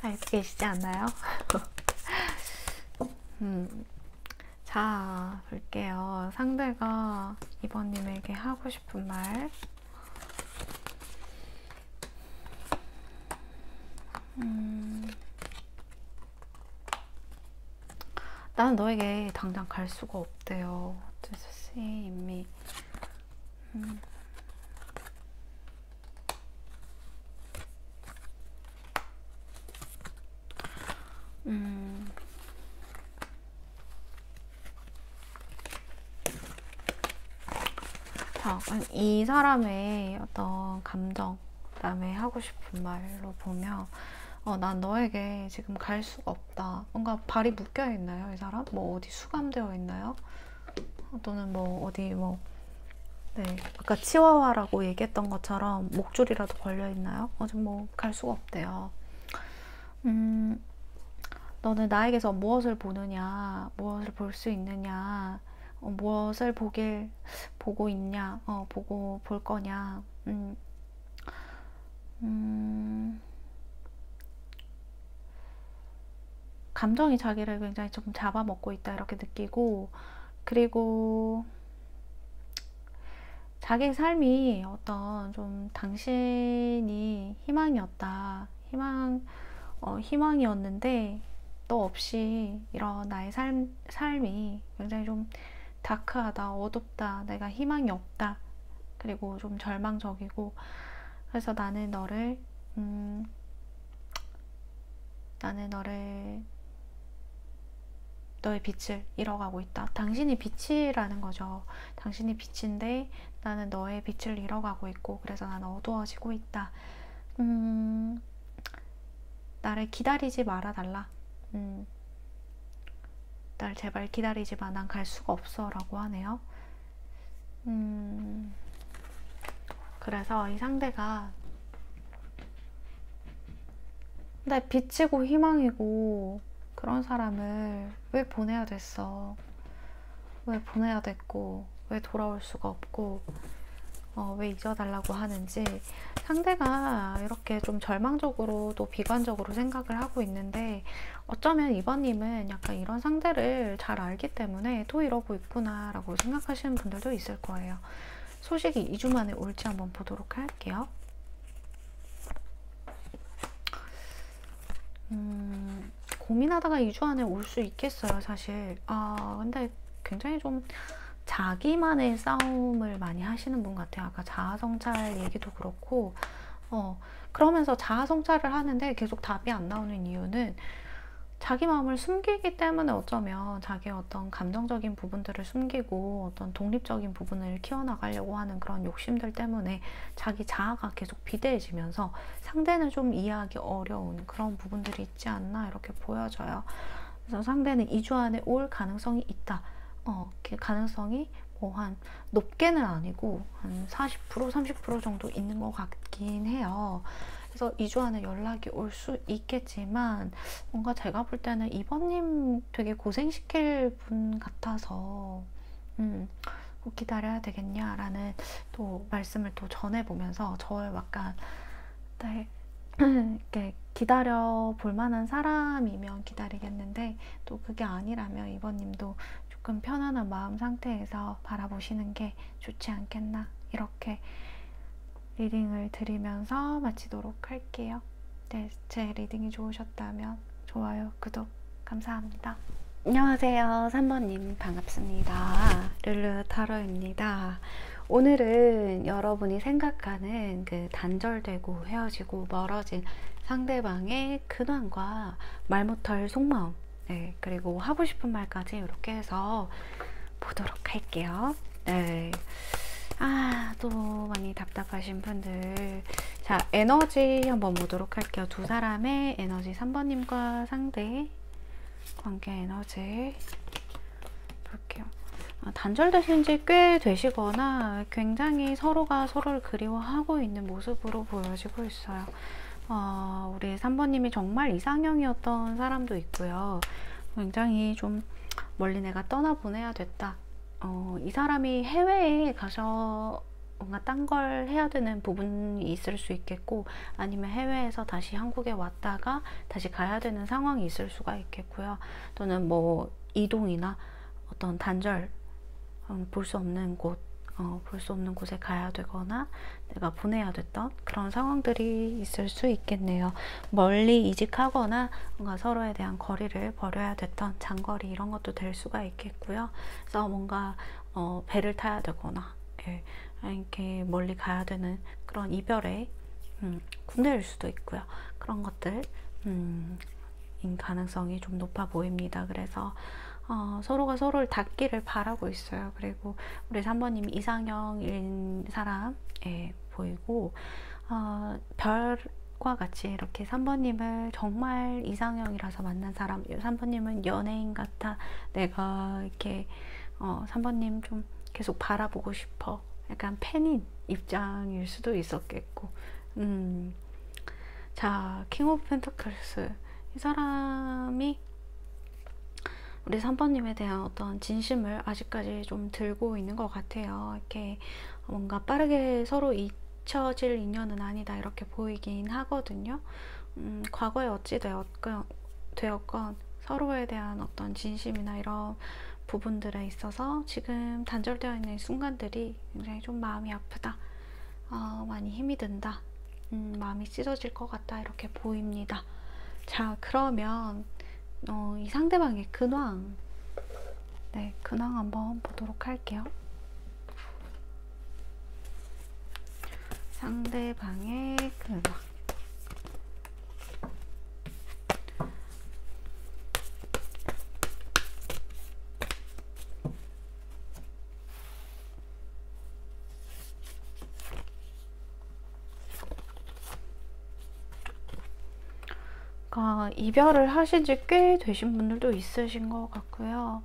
알고 계시지 않나요? 자, 볼게요. 상대가 이번님에게 하고 싶은 말. 나는 너에게 당장 갈 수가 없대요. 이미 자, 이 사람의 어떤 감정, 그다음에 하고 싶은 말로 보면 난 너에게 지금 갈 수가 없다. 뭔가 발이 묶여 있나요, 이 사람? 뭐 어디 수감되어 있나요? 또는 뭐 어디 뭐 네, 아까 치와와라고 얘기했던 것처럼 목줄이라도 걸려 있나요? 지금 뭐 갈 수가 없대요. 너는 나에게서 무엇을 보느냐, 무엇을 볼 수 있느냐, 무엇을 보고 있냐, 보고 볼 거냐, 감정이 자기를 굉장히 좀 잡아먹고 있다 이렇게 느끼고 그리고 자기 삶이 어떤 좀 당신이 희망이었다. 희망이었는데 너 없이 이런 나의 삶이 굉장히 좀 다크하다, 어둡다, 내가 희망이 없다, 그리고 좀 절망적이고, 그래서 나는 너의 빛을 잃어가고 있다. 당신이 빛이라는 거죠. 당신이 빛인데 나는 너의 빛을 잃어가고 있고, 그래서 나는 어두워지고 있다. 나를 기다리지 말아달라. 날 제발 기다리지 마. 난 갈 수가 없어. 라고 하네요. 그래서 이 상대가 내 빛이고 희망이고 그런 사람을 왜 보내야 됐어? 왜 보내야 됐고, 왜 돌아올 수가 없고, 왜 잊어달라고 하는지, 상대가 이렇게 좀 절망적으로 또 비관적으로 생각을 하고 있는데, 어쩌면 이번님은 약간 이런 상대를 잘 알기 때문에 또 이러고 있구나 라고 생각하시는 분들도 있을 거예요. 소식이 2주 만에 올지 한번 보도록 할게요. 고민하다가 2주 안에 올 수 있겠어요, 사실. 근데 굉장히 좀 자기만의 싸움을 많이 하시는 분 같아요. 아까 자아성찰 얘기도 그렇고, 그러면서 자아성찰을 하는데 계속 답이 안 나오는 이유는 자기 마음을 숨기기 때문에, 어쩌면 자기의 어떤 감정적인 부분들을 숨기고 어떤 독립적인 부분을 키워나가려고 하는 그런 욕심들 때문에 자기 자아가 계속 비대해지면서 상대는 좀 이해하기 어려운 그런 부분들이 있지 않나 이렇게 보여져요. 그래서 상대는 2주 안에 올 가능성이 있다. 그 가능성이 뭐 한 높게는 아니고 한 40%, 30% 정도 있는 것 같긴 해요. 그래서 2주 안에 연락이 올 수 있겠지만, 뭔가 제가 볼 때는 이번님 되게 고생시킬 분 같아서 꼭 기다려야 되겠냐라는 또 말씀을 또 전해보면서 저를 약간 이렇게 기다려 볼 만한 사람이면 기다리겠는데, 또 그게 아니라면 이번님도 조금 편안한 마음 상태에서 바라보시는 게 좋지 않겠나, 이렇게 리딩을 드리면서 마치도록 할게요. 네, 제 리딩이 좋으셨다면 좋아요, 구독 감사합니다. 안녕하세요, 3번님 반갑습니다. 룰루 타로입니다. 오늘은 여러분이 생각하는 그 단절되고 헤어지고 멀어진 상대방의 근황과 말 못할 속마음, 네, 그리고 하고 싶은 말까지 이렇게 해서 보도록 할게요. 네. 또 많이 답답하신 분들. 자, 에너지 한번 보도록 할게요. 두 사람의 에너지, 3번님과 상대 관계 에너지 볼게요. 단절되신 지 꽤 되시거나 굉장히 서로가 서로를 그리워하고 있는 모습으로 보여지고 있어요. 우리 3번님이 정말 이상형이었던 사람도 있고요. 굉장히 좀 멀리 내가 떠나보내야 됐다. 이 사람이 해외에 가서 뭔가 딴 걸 해야 되는 부분이 있을 수 있겠고, 아니면 해외에서 다시 한국에 왔다가 다시 가야 되는 상황이 있을 수가 있겠고요. 또는 뭐 이동이나 어떤 단절, 볼 수 없는 곳에 가야 되거나 내가 보내야 됐던 그런 상황들이 있을 수 있겠네요. 멀리 이직하거나 뭔가 서로에 대한 거리를 버려야 됐던 장거리, 이런 것도 될 수가 있겠고요. 그래서 뭔가 배를 타야 되거나, 예, 이렇게 멀리 가야 되는 그런 이별의 군대일 수도 있고요. 그런 것들 인 가능성이 좀 높아 보입니다. 그래서 서로가 서로를 닿기를 바라고 있어요. 그리고 우리 3번님이 이상형인 사람 보이고, 별과 같이 이렇게 3번님을 정말 이상형이라서 만난 사람, 3번님은 연예인 같아, 내가 이렇게 3번님 좀 계속 바라보고 싶어, 약간 팬인 입장일 수도 있었겠고. 자, 킹 오브 펜터클스, 이 사람이 우리 3번님에 대한 어떤 진심을 아직까지 좀 들고 있는 것 같아요. 이렇게 뭔가 빠르게 서로 잊혀질 인연은 아니다, 이렇게 보이긴 하거든요. 과거에 어찌 되었건 서로에 대한 어떤 진심이나 이런 부분들에 있어서 지금 단절되어 있는 순간들이 굉장히 좀 마음이 아프다, 많이 힘이 든다, 마음이 찢어질 것 같다, 이렇게 보입니다. 자, 그러면 이 상대방의 근황, 네, 근황 한번 보도록 할게요. 상대방의 근황. 이별을 하신 지 꽤 되신 분들도 있으신 것 같고요.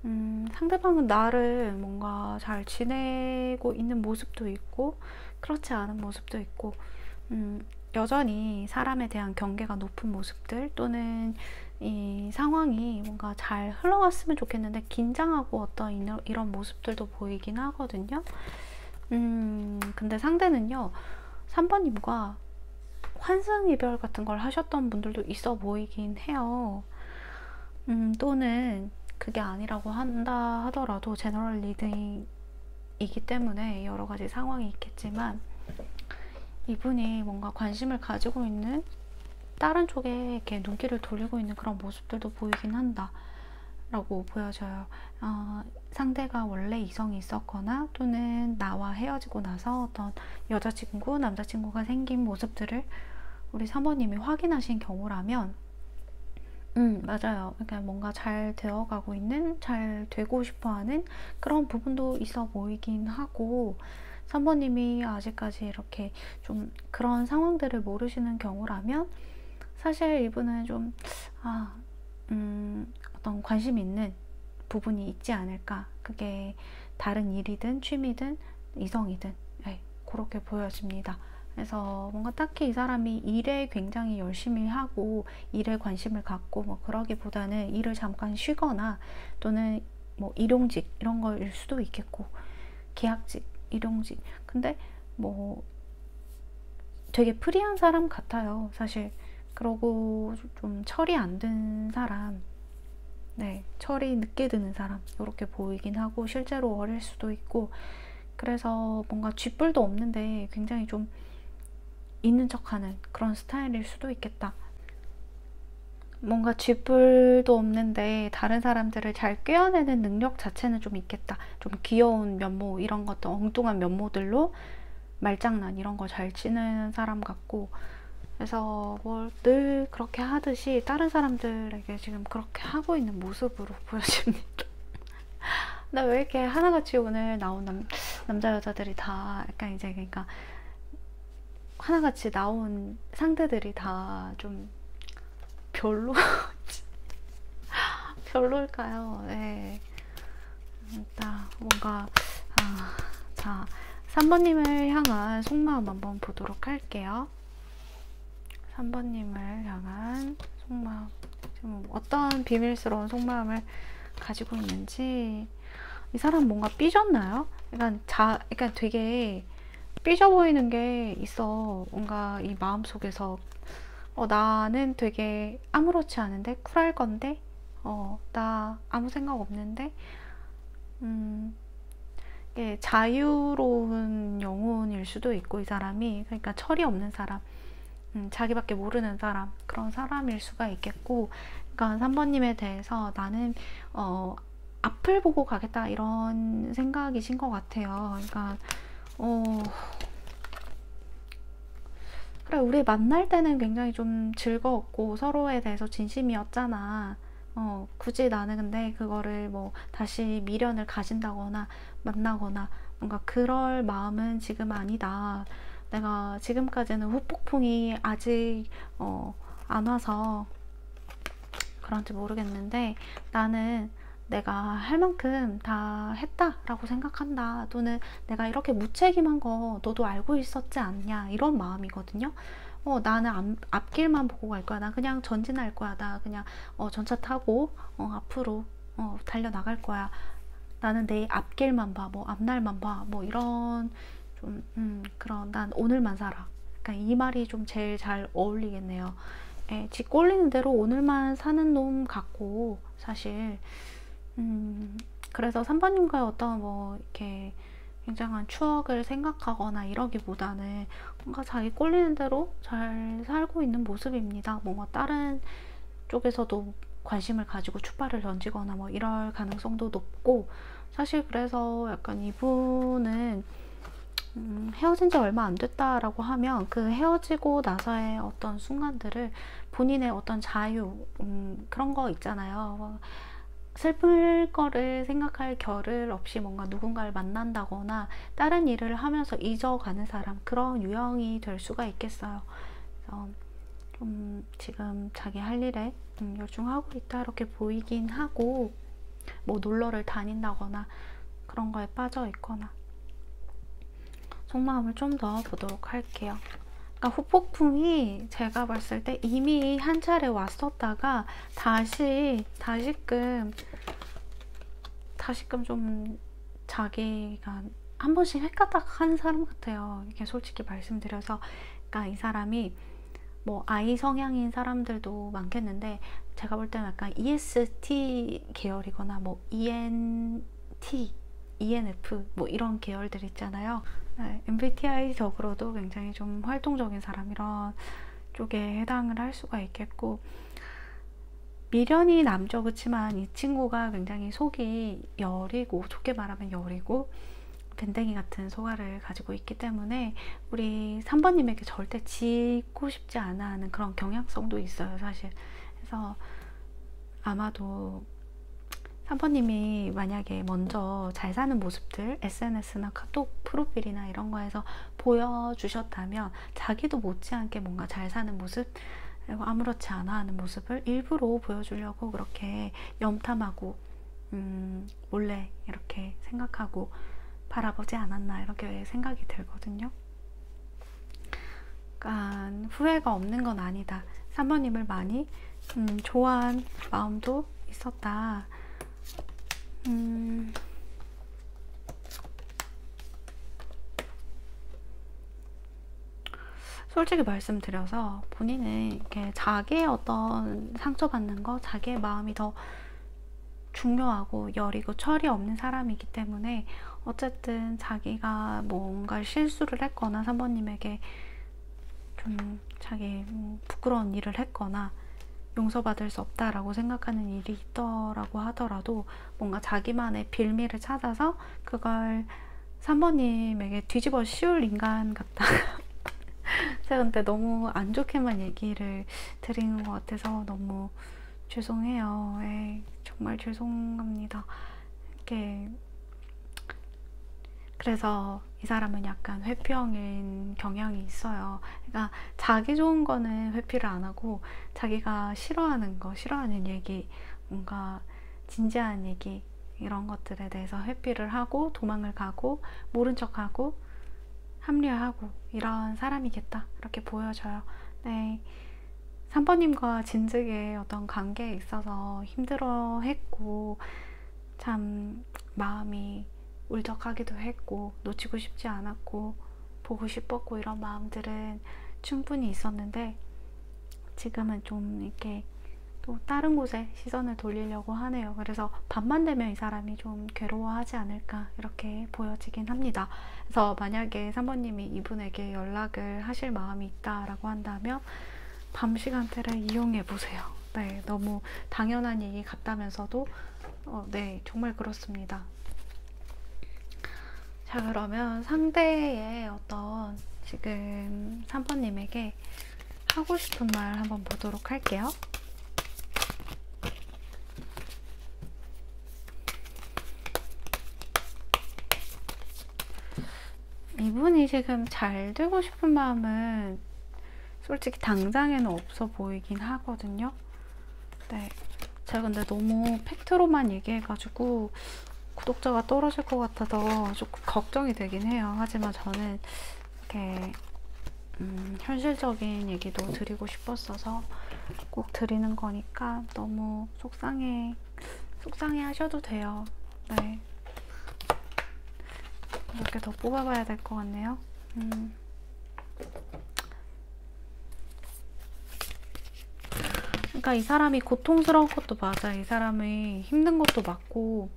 상대방은 나를 뭔가 잘 지내고 있는 모습도 있고, 그렇지 않은 모습도 있고, 여전히 사람에 대한 경계가 높은 모습들, 또는 이 상황이 뭔가 잘 흘러갔으면 좋겠는데 긴장하고 어떤 이런 모습들도 보이긴 하거든요. 근데 상대는요, 3번님과 환승이별 같은 걸 하셨던 분들도 있어 보이긴 해요. 또는 그게 아니라고 한다 하더라도 제너럴 리딩이기 때문에 여러 가지 상황이 있겠지만, 이분이 뭔가 관심을 가지고 있는 다른 쪽에 이렇게 눈길을 돌리고 있는 그런 모습들도 보이긴 한다 라고 보여져요. 상대가 원래 이성이 있었거나, 또는 나와 헤어지고 나서 어떤 여자친구, 남자친구가 생긴 모습들을 우리 사모님이 확인하신 경우라면, 맞아요. 그러니까 뭔가 잘 되어가고 있는, 잘 되고 싶어하는 그런 부분도 있어 보이긴 하고, 3번님이 아직까지 이렇게 좀 그런 상황들을 모르시는 경우라면, 사실 이분은 좀 어떤 관심 있는 부분이 있지 않을까. 그게 다른 일이든 취미든 이성이든, 네, 그렇게 보여집니다. 그래서 뭔가 딱히 이 사람이 일에 굉장히 열심히 하고 일에 관심을 갖고 뭐 그러기보다는 일을 잠깐 쉬거나, 또는 뭐 일용직 이런 거일 수도 있겠고, 계약직, 일용직. 근데 뭐 되게 프리한 사람 같아요, 사실. 그러고 좀 철이 안 든 사람, 네, 철이 늦게 드는 사람, 이렇게 보이긴 하고, 실제로 어릴 수도 있고, 그래서 뭔가 쥐뿔도 없는데 굉장히 좀 있는 척하는 그런 스타일일 수도 있겠다. 뭔가 쥐뿔도 없는데 다른 사람들을 잘 꿰어내는 능력 자체는 좀 있겠다. 좀 귀여운 면모, 이런 것도 엉뚱한 면모들로 말장난 이런 거 잘 치는 사람 같고, 그래서 뭘 늘 그렇게 하듯이 다른 사람들에게 지금 그렇게 하고 있는 모습으로 보여집니다. 나 왜 이렇게 하나같이 오늘 나온 남자 여자들이 다 약간 이제, 그러니까 하나같이 나온 상대들이 다 좀 별로 별로일까요? 네. 일단 뭔가 자, 3번님을 향한 속마음 한번 보도록 할게요. 3번님을 향한 속마음, 지금 어떤 비밀스러운 속마음을 가지고 있는지. 이 사람 뭔가 삐졌나요? 그러니까 되게 삐져 보이는 게 있어. 뭔가 이 마음속에서 나는 되게 아무렇지 않은데, 쿨할 건데, 나 아무 생각 없는데, 이게 자유로운 영혼일 수도 있고, 이 사람이, 그러니까 철이 없는 사람, 자기밖에 모르는 사람, 그런 사람일 수가 있겠고, 그러니까 3번님에 대해서 나는 앞을 보고 가겠다, 이런 생각이신 것 같아요. 그러니까 그래, 우리 만날 때는 굉장히 좀 즐거웠고 서로에 대해서 진심이었잖아. 굳이 나는 근데 그거를 뭐 다시 미련을 가진다거나 만나거나 뭔가 그럴 마음은 지금 아니다. 내가 지금까지는 후폭풍이 아직 안 와서 그런지 모르겠는데, 나는 내가 할 만큼 다 했다라고 생각한다. 또는 내가 이렇게 무책임한 거 너도 알고 있었지 않냐, 이런 마음이거든요. 나는 앞길만 보고 갈 거야. 나 그냥 전진할 거야. 나 그냥 전차 타고 앞으로 달려나갈 거야. 나는 내 앞길만 봐. 뭐 앞날만 봐. 뭐 이런 좀 그런, 난 오늘만 살아. 그러니까 이 말이 좀 제일 잘 어울리겠네요. 지 꼴리는 대로 오늘만 사는 놈 같고, 사실 그래서 3번님과의 어떤 뭐 이렇게 굉장한 추억을 생각하거나 이러기보다는 뭔가 자기 꼴리는 대로 잘 살고 있는 모습입니다. 뭔가 다른 쪽에서도 관심을 가지고 추파를 던지거나 뭐 이럴 가능성도 높고, 사실 그래서 약간 이분은 헤어진 지 얼마 안 됐다라고 하면 그 헤어지고 나서의 어떤 순간들을 본인의 어떤 자유, 그런 거 있잖아요. 슬플 거를 생각할 겨를 없이 뭔가 누군가를 만난다거나 다른 일을 하면서 잊어가는 사람, 그런 유형이 될 수가 있겠어요. 그래서 좀 지금 자기 할 일에 열중하고 있다 이렇게 보이긴 하고, 뭐 놀러를 다닌다거나 그런 거에 빠져 있거나. 속마음을 좀 더 보도록 할게요. 그러니까 후폭풍이 제가 봤을 때 이미 한 차례 왔었다가 다시금 좀 자기가 한 번씩 헷가닥 하는 사람 같아요. 이렇게 솔직히 말씀드려서. 그러니까 이 사람이 뭐 I 성향인 사람들도 많겠는데, 제가 볼 때는 약간 EST 계열이거나 뭐 ENT, ENF 뭐 이런 계열들 있잖아요. 네, MBTI적으로도 굉장히 좀 활동적인 사람, 이런 쪽에 해당을 할 수가 있겠고, 미련이 남죠. 그렇지만 이 친구가 굉장히 속이 여리고, 좋게 말하면 여리고 밴댕이 같은 소화를 가지고 있기 때문에 우리 3번님에게 절대 지고 싶지 않아 하는 그런 경향성도 있어요, 사실. 그래서 아마도 3번님이 만약에 먼저 잘 사는 모습들 SNS나 카톡 프로필이나 이런 거에서 보여주셨다면 자기도 못지않게 뭔가 잘 사는 모습, 그리고 아무렇지 않아 하는 모습을 일부러 보여주려고 그렇게 염탐하고 몰래 이렇게 생각하고 바라보지 않았나, 이렇게 생각이 들거든요. 그러니까 후회가 없는 건 아니다. 3번님을 많이 좋아한 마음도 있었다. 솔직히 말씀드려서 본인은 이렇게 자기의 어떤 상처받는 거, 자기의 마음이 더 중요하고 여리고 철이 없는 사람이기 때문에, 어쨌든 자기가 뭔가 실수를 했거나 3번님에게 좀 자기 부끄러운 일을 했거나 용서받을 수 없다라고 생각하는 일이 있더라고 하더라도 뭔가 자기만의 빌미를 찾아서 그걸 3번님에게 뒤집어 씌울 인간 같다. 제가 근데 너무 안 좋게만 얘기를 드리는 것 같아서 너무 죄송해요. 에이, 정말 죄송합니다. 이렇게 그래서 이 사람은 약간 회피형인 경향이 있어요. 그러니까 자기 좋은 거는 회피를 안 하고 자기가 싫어하는 거, 싫어하는 얘기, 뭔가 진지한 얘기, 이런 것들에 대해서 회피를 하고 도망을 가고 모른 척하고 합리화하고 이런 사람이겠다, 이렇게 보여져요. 네, 3번님과 진즉의 어떤 관계에 있어서 힘들어 했고, 참 마음이 울적하기도 했고, 놓치고 싶지 않았고, 보고 싶었고, 이런 마음들은 충분히 있었는데, 지금은 좀 이렇게 또 다른 곳에 시선을 돌리려고 하네요. 그래서 밤만 되면 이 사람이 좀 괴로워하지 않을까, 이렇게 보여지긴 합니다. 그래서 만약에 3번님이 이분에게 연락을 하실 마음이 있다라고 한다면 밤 시간대를 이용해 보세요. 네, 너무 당연한 얘기 같다면서도 네, 정말 그렇습니다. 자, 그러면 상대의 어떤 지금 3번님에게 하고 싶은 말 한번 보도록 할게요. 이분이 지금 잘 되고 싶은 마음은 솔직히 당장에는 없어 보이긴 하거든요. 네, 제가 근데 너무 팩트로만 얘기해가지고 구독자가 떨어질 것 같아서 조금 걱정이 되긴 해요. 하지만 저는 이렇게 현실적인 얘기도 드리고 싶었어서 꼭 드리는 거니까 너무 속상해 하셔도 돼요. 네, 몇 개 더 뽑아봐야 될 것 같네요. 그러니까 이 사람이 고통스러운 것도 맞아. 이 사람이 힘든 것도 맞고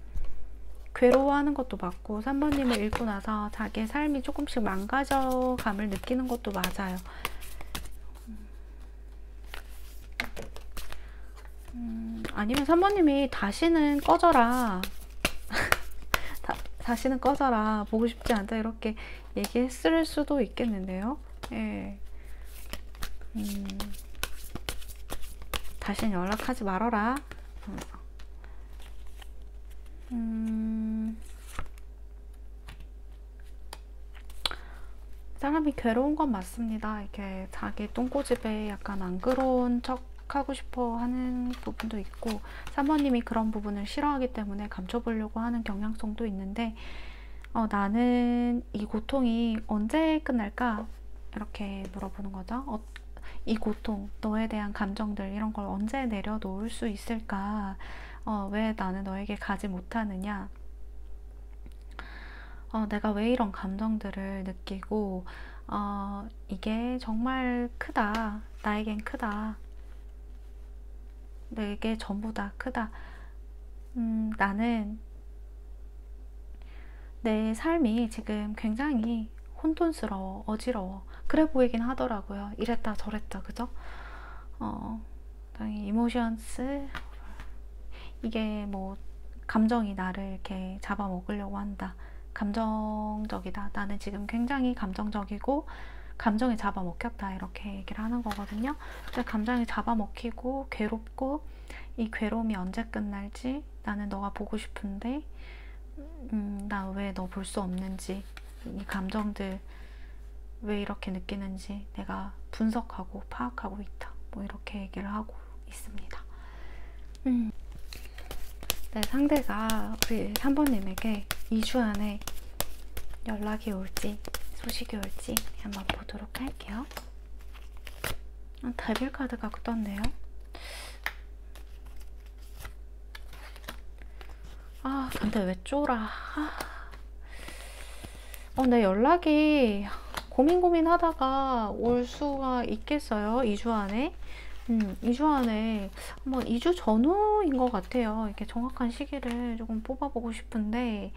괴로워하는 것도 맞고 3번님을 읽고 나서 자기의 삶이 조금씩 망가져감을 느끼는 것도 맞아요. 아니면 3번님이 다시는 꺼져라. 다시는 꺼져라. 보고 싶지 않다. 이렇게 얘기했을 수도 있겠는데요. 예. 다시는 연락하지 말아라. 사람이 괴로운 건 맞습니다. 이렇게 자기 똥꼬집에 약간 안 그러운 척 하고 싶어 하는 부분도 있고 3번님이 그런 부분을 싫어하기 때문에 감춰보려고 하는 경향성도 있는데 나는 이 고통이 언제 끝날까? 이렇게 물어보는 거죠. 이 고통, 너에 대한 감정들 이런 걸 언제 내려놓을 수 있을까? 왜 나는 너에게 가지 못하느냐? 내가 왜 이런 감정들을 느끼고 이게 정말 크다. 나에겐 크다. 내게 전부 다 크다. 나는 내 삶이 지금 굉장히 혼돈스러워, 어지러워. 그래 보이긴 하더라고요. 이랬다 저랬다, 그죠? 이모션스 이게 뭐 감정이 나를 이렇게 잡아먹으려고 한다. 감정적이다. 나는 지금 굉장히 감정적이고 감정이 잡아먹혔다. 이렇게 얘기를 하는 거거든요. 근데 감정이 잡아먹히고 괴롭고 이 괴로움이 언제 끝날지 나는 너가 보고 싶은데 나 왜 너 볼 수 없는지 이 감정들 왜 이렇게 느끼는지 내가 분석하고 파악하고 있다. 뭐 이렇게 얘기를 하고 있습니다. 네, 상대가 우리 3번님에게 2주 안에 연락이 올지 소식이 올지 한번 보도록 할게요. 데빌 카드가 떴네요. 근데 왜 쫄아? 내 연락이 고민하다가 올 수가 있겠어요. 2주 안에. 2주 안에 한번 2주 전후인 것 같아요. 이렇게 정확한 시기를 조금 뽑아보고 싶은데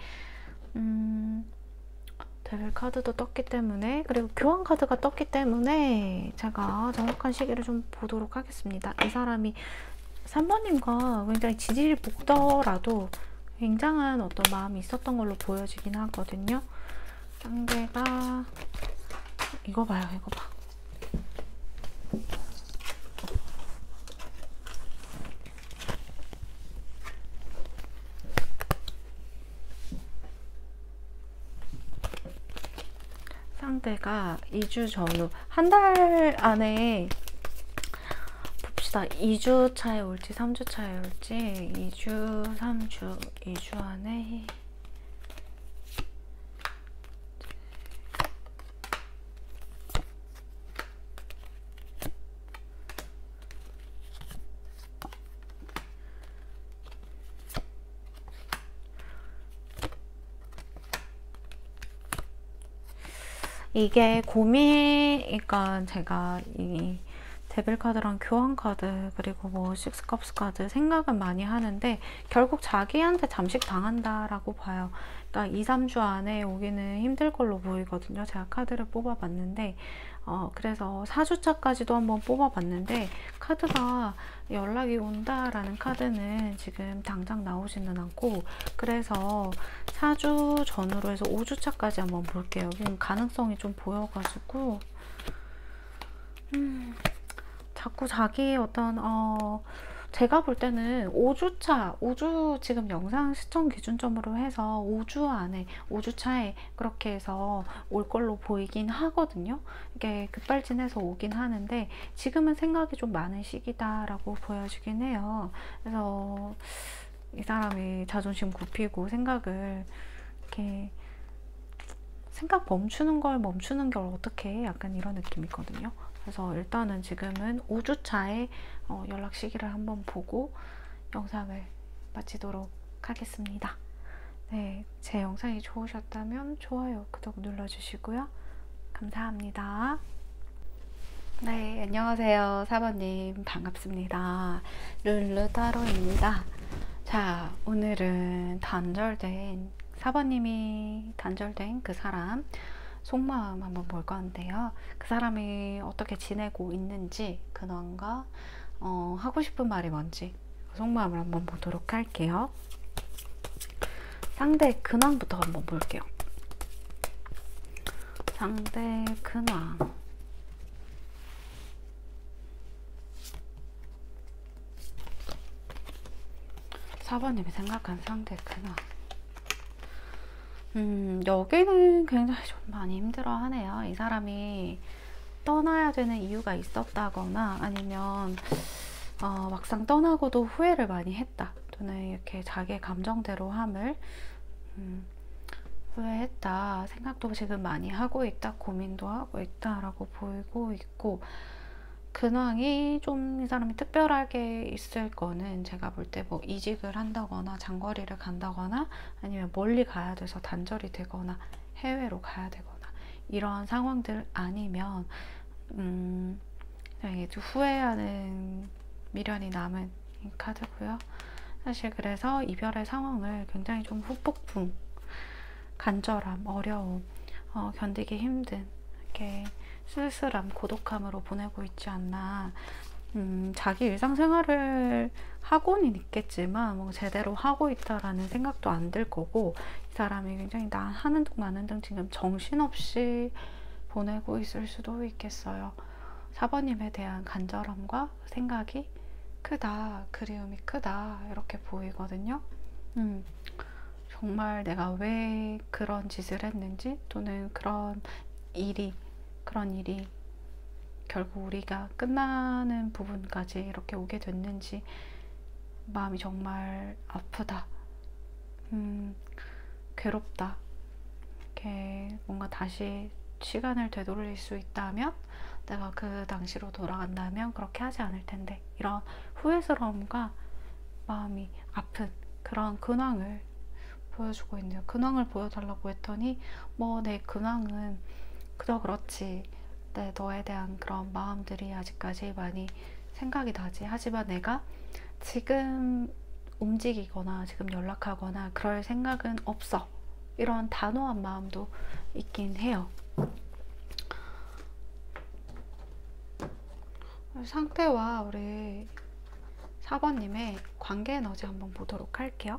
데빌 카드도 떴기 때문에 그리고 교환 카드가 떴기 때문에 제가 정확한 시기를 좀 보도록 하겠습니다. 이 사람이 3번님과 굉장히 지질이 볶더라도 굉장한 어떤 마음이 있었던 걸로 보여지긴 하거든요. 상대가 이거 봐요. 이거 봐. 상대가 2주 전후 한 달 안에 봅시다. 2주 차에 올지 3주 차에 올지 2주 3주 2주 안에 이게 그러니까 제가 이 데빌 카드랑 교환 카드 그리고 뭐 식스 컵스 카드 생각은 많이 하는데 결국 자기한테 잠식 당한다라고 봐요. 그러니까 2, 3주 안에 오기는 힘들 걸로 보이거든요. 제가 카드를 뽑아봤는데 그래서 4주차까지도 한번 뽑아봤는데 카드가 연락이 온다라는 카드는 지금 당장 나오지는 않고 그래서 4주 전후로 해서 5주차까지 한번 볼게요. 지금 가능성이 좀 보여가지고 자꾸 자기 어떤 제가 볼 때는 5주 지금 영상 시청 기준점으로 해서 5주 안에 5주 차에 그렇게 해서 올 걸로 보이긴 하거든요. 이게 급발진해서 오긴 하는데 지금은 생각이 좀 많은 시기다라고 보여지긴 해요. 그래서 이 사람이 자존심 굽히고 생각을 이렇게 생각 멈추는 걸 어떻게 해? 약간 이런 느낌이거든요. 그래서 일단은 지금은 5주 차에 연락 시기를 한번 보고 영상을 마치도록 하겠습니다. 네, 제 영상이 좋으셨다면 좋아요, 구독 눌러주시고요. 감사합니다. 네, 안녕하세요. 사번님, 반갑습니다. 룰루타로입니다. 자, 오늘은 사번님이 단절된 그 사람 속마음 한번 볼 건데요. 그 사람이 어떻게 지내고 있는지, 근황과 하고 싶은 말이 뭔지, 속마음을 한번 보도록 할게요. 상대 근황부터 한번 볼게요. 상대 근황. 사번님이 생각한 상대 근황. 여기는 굉장히 좀 많이 힘들어 하네요. 이 사람이 떠나야 되는 이유가 있었다거나 아니면 막상 떠나고도 후회를 많이 했다. 또는 이렇게 자기의 감정대로 함을 후회했다. 생각도 지금 많이 하고 있다. 고민도 하고 있다라고 보이고 있고, 근황이 좀 이 사람이 특별하게 있을 거는 제가 볼 때 뭐 이직을 한다거나 장거리를 간다거나 아니면 멀리 가야 돼서 단절이 되거나 해외로 가야 되거나 이런 상황들 아니면 그냥 이제 후회하는 미련이 남은 이 카드고요. 사실 그래서 이별의 상황을 굉장히 좀 후폭풍, 간절함, 어려움, 견디기 힘든 이렇게 쓸쓸함, 고독함으로 보내고 있지 않나. 자기 일상생활을 하고는 있겠지만 뭐 제대로 하고 있다라는 생각도 안 들 거고, 이 사람이 굉장히 나 하는 둥 마는 둥 지금 정신없이 보내고 있을 수도 있겠어요. 사번님에 대한 간절함과 생각이 크다, 그리움이 크다 이렇게 보이거든요. 정말 내가 왜 그런 짓을 했는지, 또는 그런 일이 결국 우리가 끝나는 부분까지 이렇게 오게 됐는지 마음이 정말 아프다, 괴롭다. 이렇게 뭔가 다시 시간을 되돌릴 수 있다면, 내가 그 당시로 돌아간다면 그렇게 하지 않을 텐데, 이런 후회스러움과 마음이 아픈 그런 근황을 보여주고 있네요. 근황을 보여달라고 했더니 뭐 내 근황은 그저 그렇지, 네, 너에 대한 그런 마음들이 아직까지 많이 생각이 나지. 하지만 내가 지금 움직이거나 지금 연락하거나 그럴 생각은 없어. 이런 단호한 마음도 있긴 해요. 상태와 우리 4번님의 관계 에너지 한번 보도록 할게요.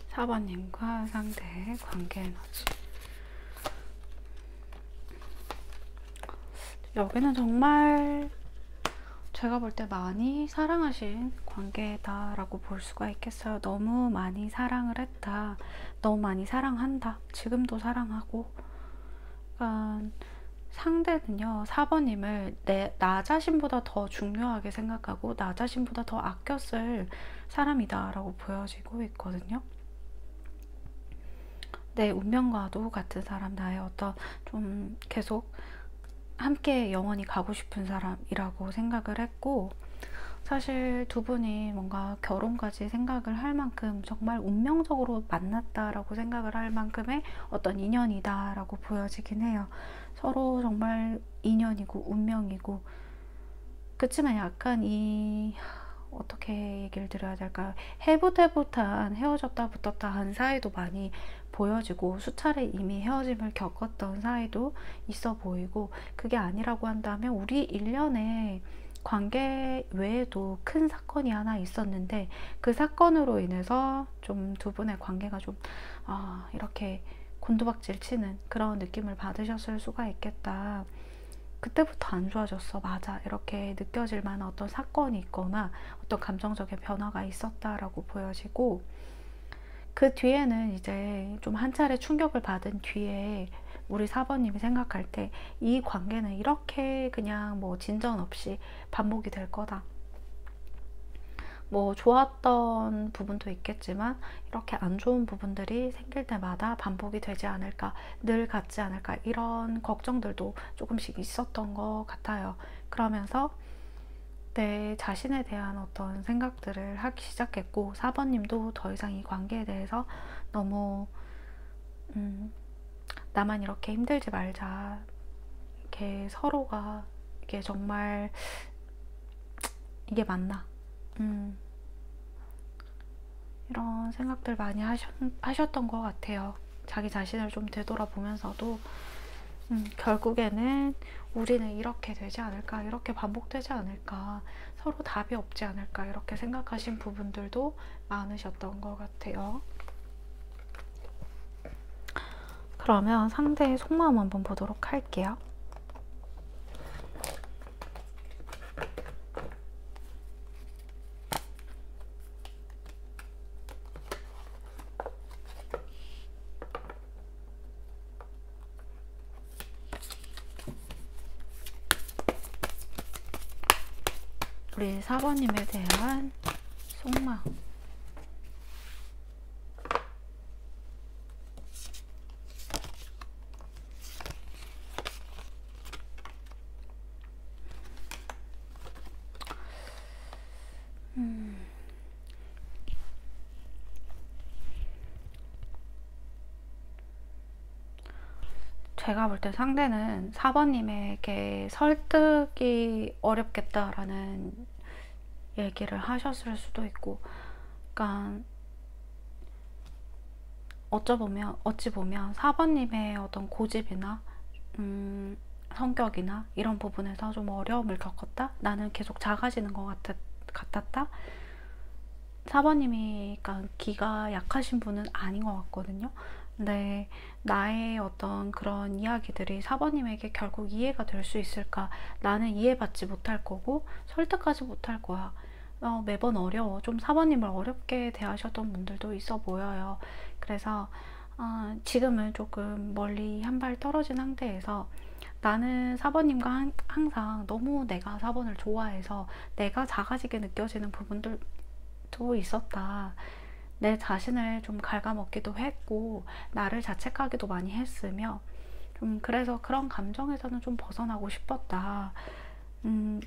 사번님과 상대의 관계 에너지. 여기는 정말 제가 볼 때 많이 사랑하신 관계다라고 볼 수가 있겠어요. 너무 많이 사랑을 했다. 너무 많이 사랑한다. 지금도 사랑하고. 그러니까 상대는요, 4번님을 나 자신보다 더 중요하게 생각하고 나 자신보다 더 아껴 쓸 사람이다라고 보여지고 있거든요. 내 운명과도 같은 사람, 나의 어떤 좀 계속 함께 영원히 가고 싶은 사람이라고 생각을 했고, 사실 두 분이 뭔가 결혼까지 생각을 할 만큼 정말 운명적으로 만났다라고 생각을 할 만큼의 어떤 인연이다라고 보여지긴 해요. 서로 정말 인연이고 운명이고, 그치만 약간 어떻게 얘기를 드려야 될까요? 해붓해붓한 헤어졌다 붙었다 한 사이도 많이 보여지고, 수차례 이미 헤어짐을 겪었던 사이도 있어 보이고, 그게 아니라고 한다면 우리 일련의 관계 외에도 큰 사건이 하나 있었는데, 그 사건으로 인해서 좀 두 분의 관계가 좀 이렇게 곤두박질 치는 그런 느낌을 받으셨을 수가 있겠다. 그때부터 안 좋아졌어. 맞아. 이렇게 느껴질 만한 어떤 사건이 있거나 어떤 감정적인 변화가 있었다라고 보여지고, 그 뒤에는 이제 좀 한 차례 충격을 받은 뒤에 우리 4번님이 생각할 때 이 관계는 이렇게 그냥 뭐 진전 없이 반복이 될 거다. 뭐 좋았던 부분도 있겠지만 이렇게 안 좋은 부분들이 생길 때마다 반복이 되지 않을까, 늘 같지 않을까, 이런 걱정들도 조금씩 있었던 것 같아요. 그러면서 내 자신에 대한 어떤 생각들을 하기 시작했고, 4번님도 더 이상 이 관계에 대해서 너무 나만 이렇게 힘들지 말자, 이렇게 서로가 이게 정말 이게 맞나, 이런 생각들 많이 하셨던 것 같아요. 자기 자신을 좀 되돌아보면서도 결국에는 우리는 이렇게 되지 않을까, 이렇게 반복되지 않을까, 서로 답이 없지 않을까, 이렇게 생각하신 부분들도 많으셨던 것 같아요. 그러면 상대의 속마음 한번 보도록 할게요. 우리 4번님에 대한 속마음. 제가 볼 때 상대는 4번님에게 설득이 어렵겠다라는 얘기를 하셨을 수도 있고, 그러니까 어찌 보면 4번님의 어떤 고집이나 성격이나 이런 부분에서 좀 어려움을 겪었다, 나는 계속 작아지는 것 같았다. 4번님이 그러니까 기가 약하신 분은 아닌 것 같거든요. 근데 나의 어떤 그런 이야기들이 4번님에게 결국 이해가 될 수 있을까? 나는 이해받지 못할 거고 설득하지 못할 거야. 매번 어려워. 좀 4번님을 어렵게 대하셨던 분들도 있어 보여요. 그래서 지금은 조금 멀리 한 발 떨어진 상태에서 나는 4번님과 항상 너무 내가 4번을 좋아해서 내가 작아지게 느껴지는 부분들도 있었다. 내 자신을 좀 갉아먹기도 했고 나를 자책하기도 많이 했으며, 좀 그래서 그런 감정에서는 좀 벗어나고 싶었다.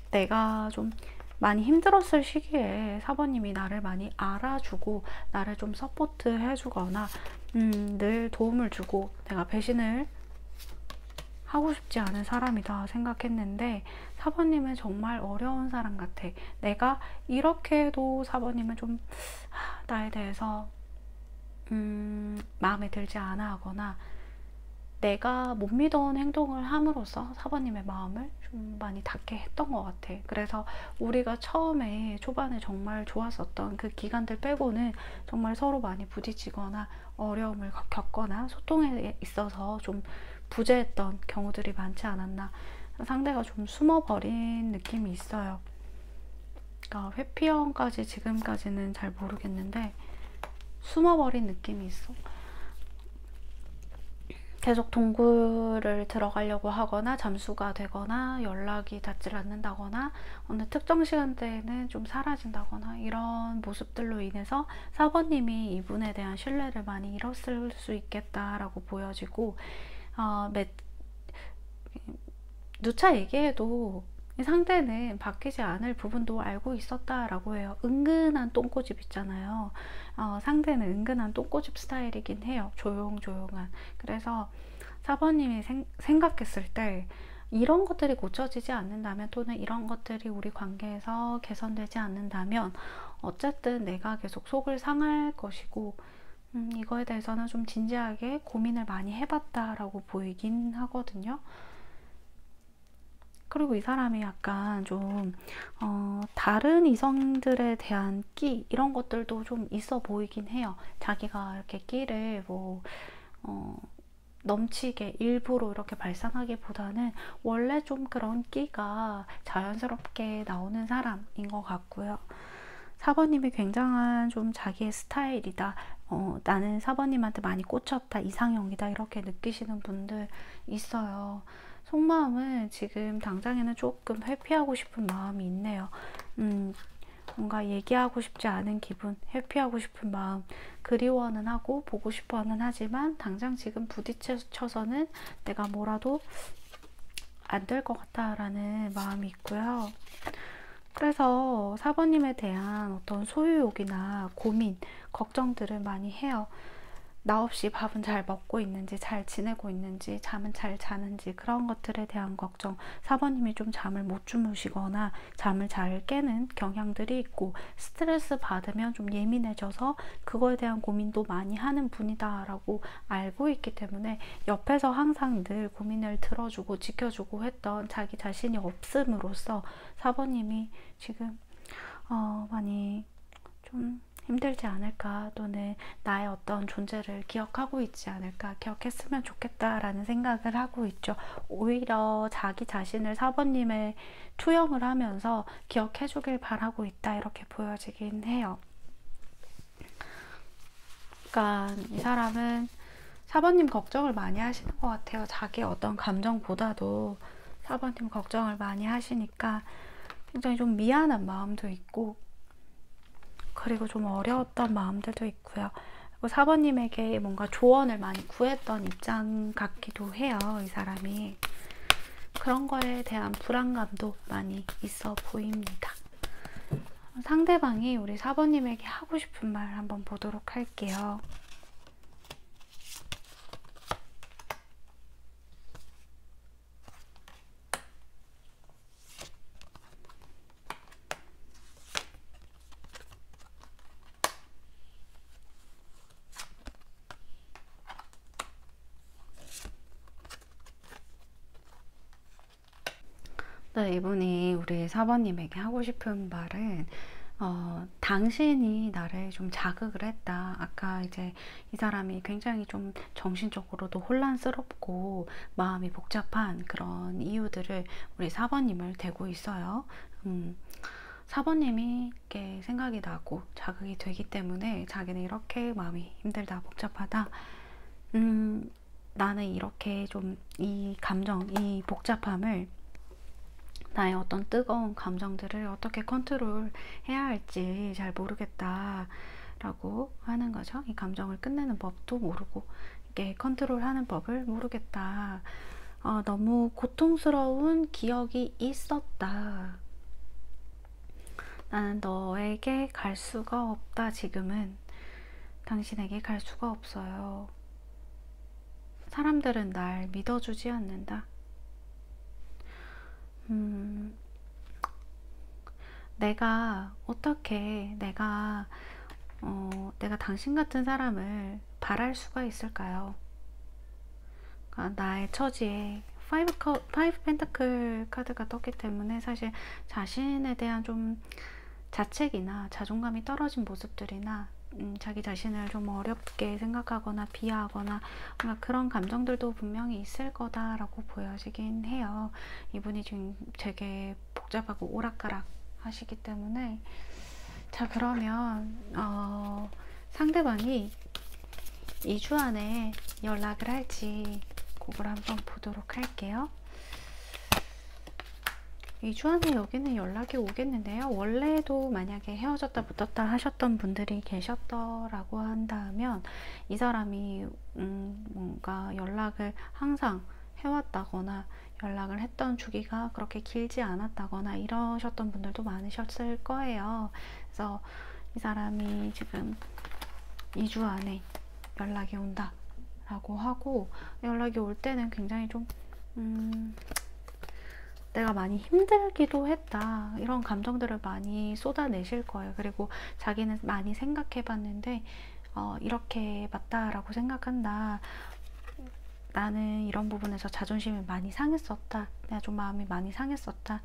내가 좀 많이 힘들었을 시기에 4번님이 나를 많이 알아주고 나를 좀 서포트 해주거나 늘 도움을 주고 내가 배신을 하고 싶지 않은 사람이다 생각했는데, 4번님은 정말 어려운 사람 같아. 내가 이렇게 해도 4번님은 좀 나에 대해서 마음에 들지 않아 하거나 내가 못 믿어온 행동을 함으로써 4번님의 마음을 좀 많이 닿게 했던 것 같아. 그래서 우리가 처음에 초반에 정말 좋았었던 그 기간들 빼고는 정말 서로 많이 부딪히거나 어려움을 겪거나 소통에 있어서 좀 부재했던 경우들이 많지 않았나. 상대가 좀 숨어버린 느낌이 있어요. 그러니까 회피형까지 지금까지는 잘 모르겠는데 숨어버린 느낌이 있어. 계속 동굴을 들어가려고 하거나 잠수가 되거나 연락이 닿질 않는다거나 어느 특정 시간대에는 좀 사라진다거나 이런 모습들로 인해서 4번님이 이분에 대한 신뢰를 많이 잃었을 수 있겠다라고 보여지고, 누차 얘기해도 상대는 바뀌지 않을 부분도 알고 있었다라고 해요. 은근한 똥꼬집 있잖아요. 상대는 은근한 똥꼬집 스타일이긴 해요. 조용조용한. 그래서 4번님이 생각했을 때 이런 것들이 고쳐지지 않는다면, 또는 이런 것들이 우리 관계에서 개선되지 않는다면 어쨌든 내가 계속 속을 상할 것이고, 이거에 대해서는 좀 진지하게 고민을 많이 해봤다라고 보이긴 하거든요. 그리고 이 사람이 약간 좀 다른 이성들에 대한 끼 이런 것들도 좀 있어 보이긴 해요. 자기가 이렇게 끼를 뭐 넘치게 일부러 이렇게 발산하기보다는 원래 좀 그런 끼가 자연스럽게 나오는 사람인 것 같고요. 4번님이 굉장한 좀 자기의 스타일이다, 나는 4번님한테 많이 꽂혔다, 이상형이다, 이렇게 느끼시는 분들 있어요. 속마음은 지금 당장에는 조금 회피하고 싶은 마음이 있네요. 뭔가 얘기하고 싶지 않은 기분, 회피하고 싶은 마음, 그리워는 하고 보고 싶어는 하지만 당장 지금 부딪혀서는 내가 뭐라도 안 될 것 같다라는 마음이 있고요. 그래서 4번님에 대한 어떤 소유욕이나 고민, 걱정들을 많이 해요. 나 없이 밥은 잘 먹고 있는지, 잘 지내고 있는지, 잠은 잘 자는지, 그런 것들에 대한 걱정. 4번님이 좀 잠을 못 주무시거나 잠을 잘 깨는 경향들이 있고, 스트레스 받으면 좀 예민해져서 그거에 대한 고민도 많이 하는 분이다 라고 알고 있기 때문에 옆에서 항상 늘 고민을 들어주고 지켜주고 했던 자기 자신이 없음으로써 4번님이 지금 많이 좀 힘들지 않을까, 또는 나의 어떤 존재를 기억하고 있지 않을까, 기억했으면 좋겠다라는 생각을 하고 있죠. 오히려 자기 자신을 4번님의 투영을 하면서 기억해 주길 바라고 있다, 이렇게 보여지긴 해요. 그러니까 이 사람은 4번님 걱정을 많이 하시는 것 같아요. 자기 어떤 감정보다도 4번님 걱정을 많이 하시니까 굉장히 좀 미안한 마음도 있고, 그리고 좀 어려웠던 마음들도 있고요. 그리고 4번님에게 뭔가 조언을 많이 구했던 입장 같기도 해요, 이 사람이. 그런 거에 대한 불안감도 많이 있어 보입니다. 상대방이 우리 4번님에게 하고 싶은 말 한번 보도록 할게요. 네, 이분이 우리 4번님에게 하고 싶은 말은 당신이 나를 좀 자극을 했다. 아까 이제 이 사람이 굉장히 좀 정신적으로도 혼란스럽고 마음이 복잡한 그런 이유들을 우리 4번님을 대고 있어요. 4번님이 이렇게 생각이 나고 자극이 되기 때문에 자기는 이렇게 마음이 힘들다, 복잡하다. 나는 이렇게 좀 이 감정, 이 복잡함을, 나의 어떤 뜨거운 감정들을 어떻게 컨트롤 해야 할지 잘 모르겠다 라고 하는 거죠. 이 감정을 끝내는 법도 모르고 이게 컨트롤 하는 법을 모르겠다. 너무 고통스러운 기억이 있었다. 나는 너에게 갈 수가 없다. 지금은 당신에게 갈 수가 없어요. 사람들은 날 믿어주지 않는다. 내가 어떻게 내가 당신 같은 사람을 바랄 수가 있을까요? 그러니까 나의 처지에 5 펜타클 카드가 떴기 때문에 사실 자신에 대한 좀 자책이나 자존감이 떨어진 모습들이나 자기 자신을 좀 어렵게 생각하거나 비하하거나 뭔가 그런 감정들도 분명히 있을 거다라고 보여지긴 해요. 이분이 지금 되게 복잡하고 오락가락 하시기 때문에. 자, 그러면 상대방이 2주 안에 연락을 할지 그걸 한번 보도록 할게요. 2주 안에 여기는 연락이 오겠는데요. 원래도 만약에 헤어졌다 붙었다 하셨던 분들이 계셨더라고 한다면 이 사람이 뭔가 연락을 항상 해왔다거나 연락을 했던 주기가 그렇게 길지 않았다거나 이러셨던 분들도 많으셨을 거예요. 그래서 이 사람이 지금 2주 안에 연락이 온다 라고 하고, 연락이 올 때는 굉장히 좀 내가 많이 힘들기도 했다, 이런 감정들을 많이 쏟아내실 거예요. 그리고 자기는 많이 생각해 봤는데 이렇게 맞다라고 생각한다. 나는 이런 부분에서 자존심이 많이 상했었다. 내가 좀 마음이 많이 상했었다.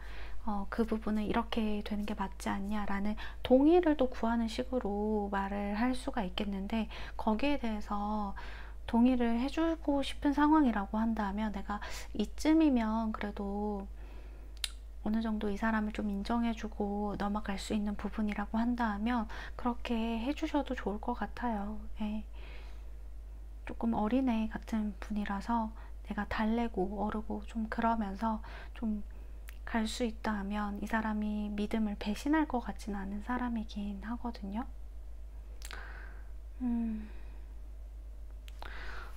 그 부분은 이렇게 되는 게 맞지 않냐 라는 동의를 또 구하는 식으로 말을 할 수가 있겠는데, 거기에 대해서 동의를 해주고 싶은 상황이라고 한다면, 내가 이쯤이면 그래도 어느 정도 이 사람을 좀 인정해주고 넘어갈 수 있는 부분이라고 한다면 그렇게 해주셔도 좋을 것 같아요. 네. 조금 어린애 같은 분이라서 내가 달래고 어르고 좀 그러면서 좀 갈 수 있다 하면 이 사람이 믿음을 배신할 것 같지는 않은 사람이긴 하거든요.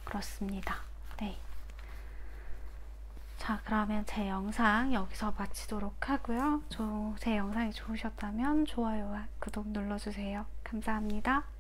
그렇습니다. 네. 자, 그러면 제 영상 여기서 마치도록 하고요. 제 영상이 좋으셨다면 좋아요와 구독 눌러주세요. 감사합니다.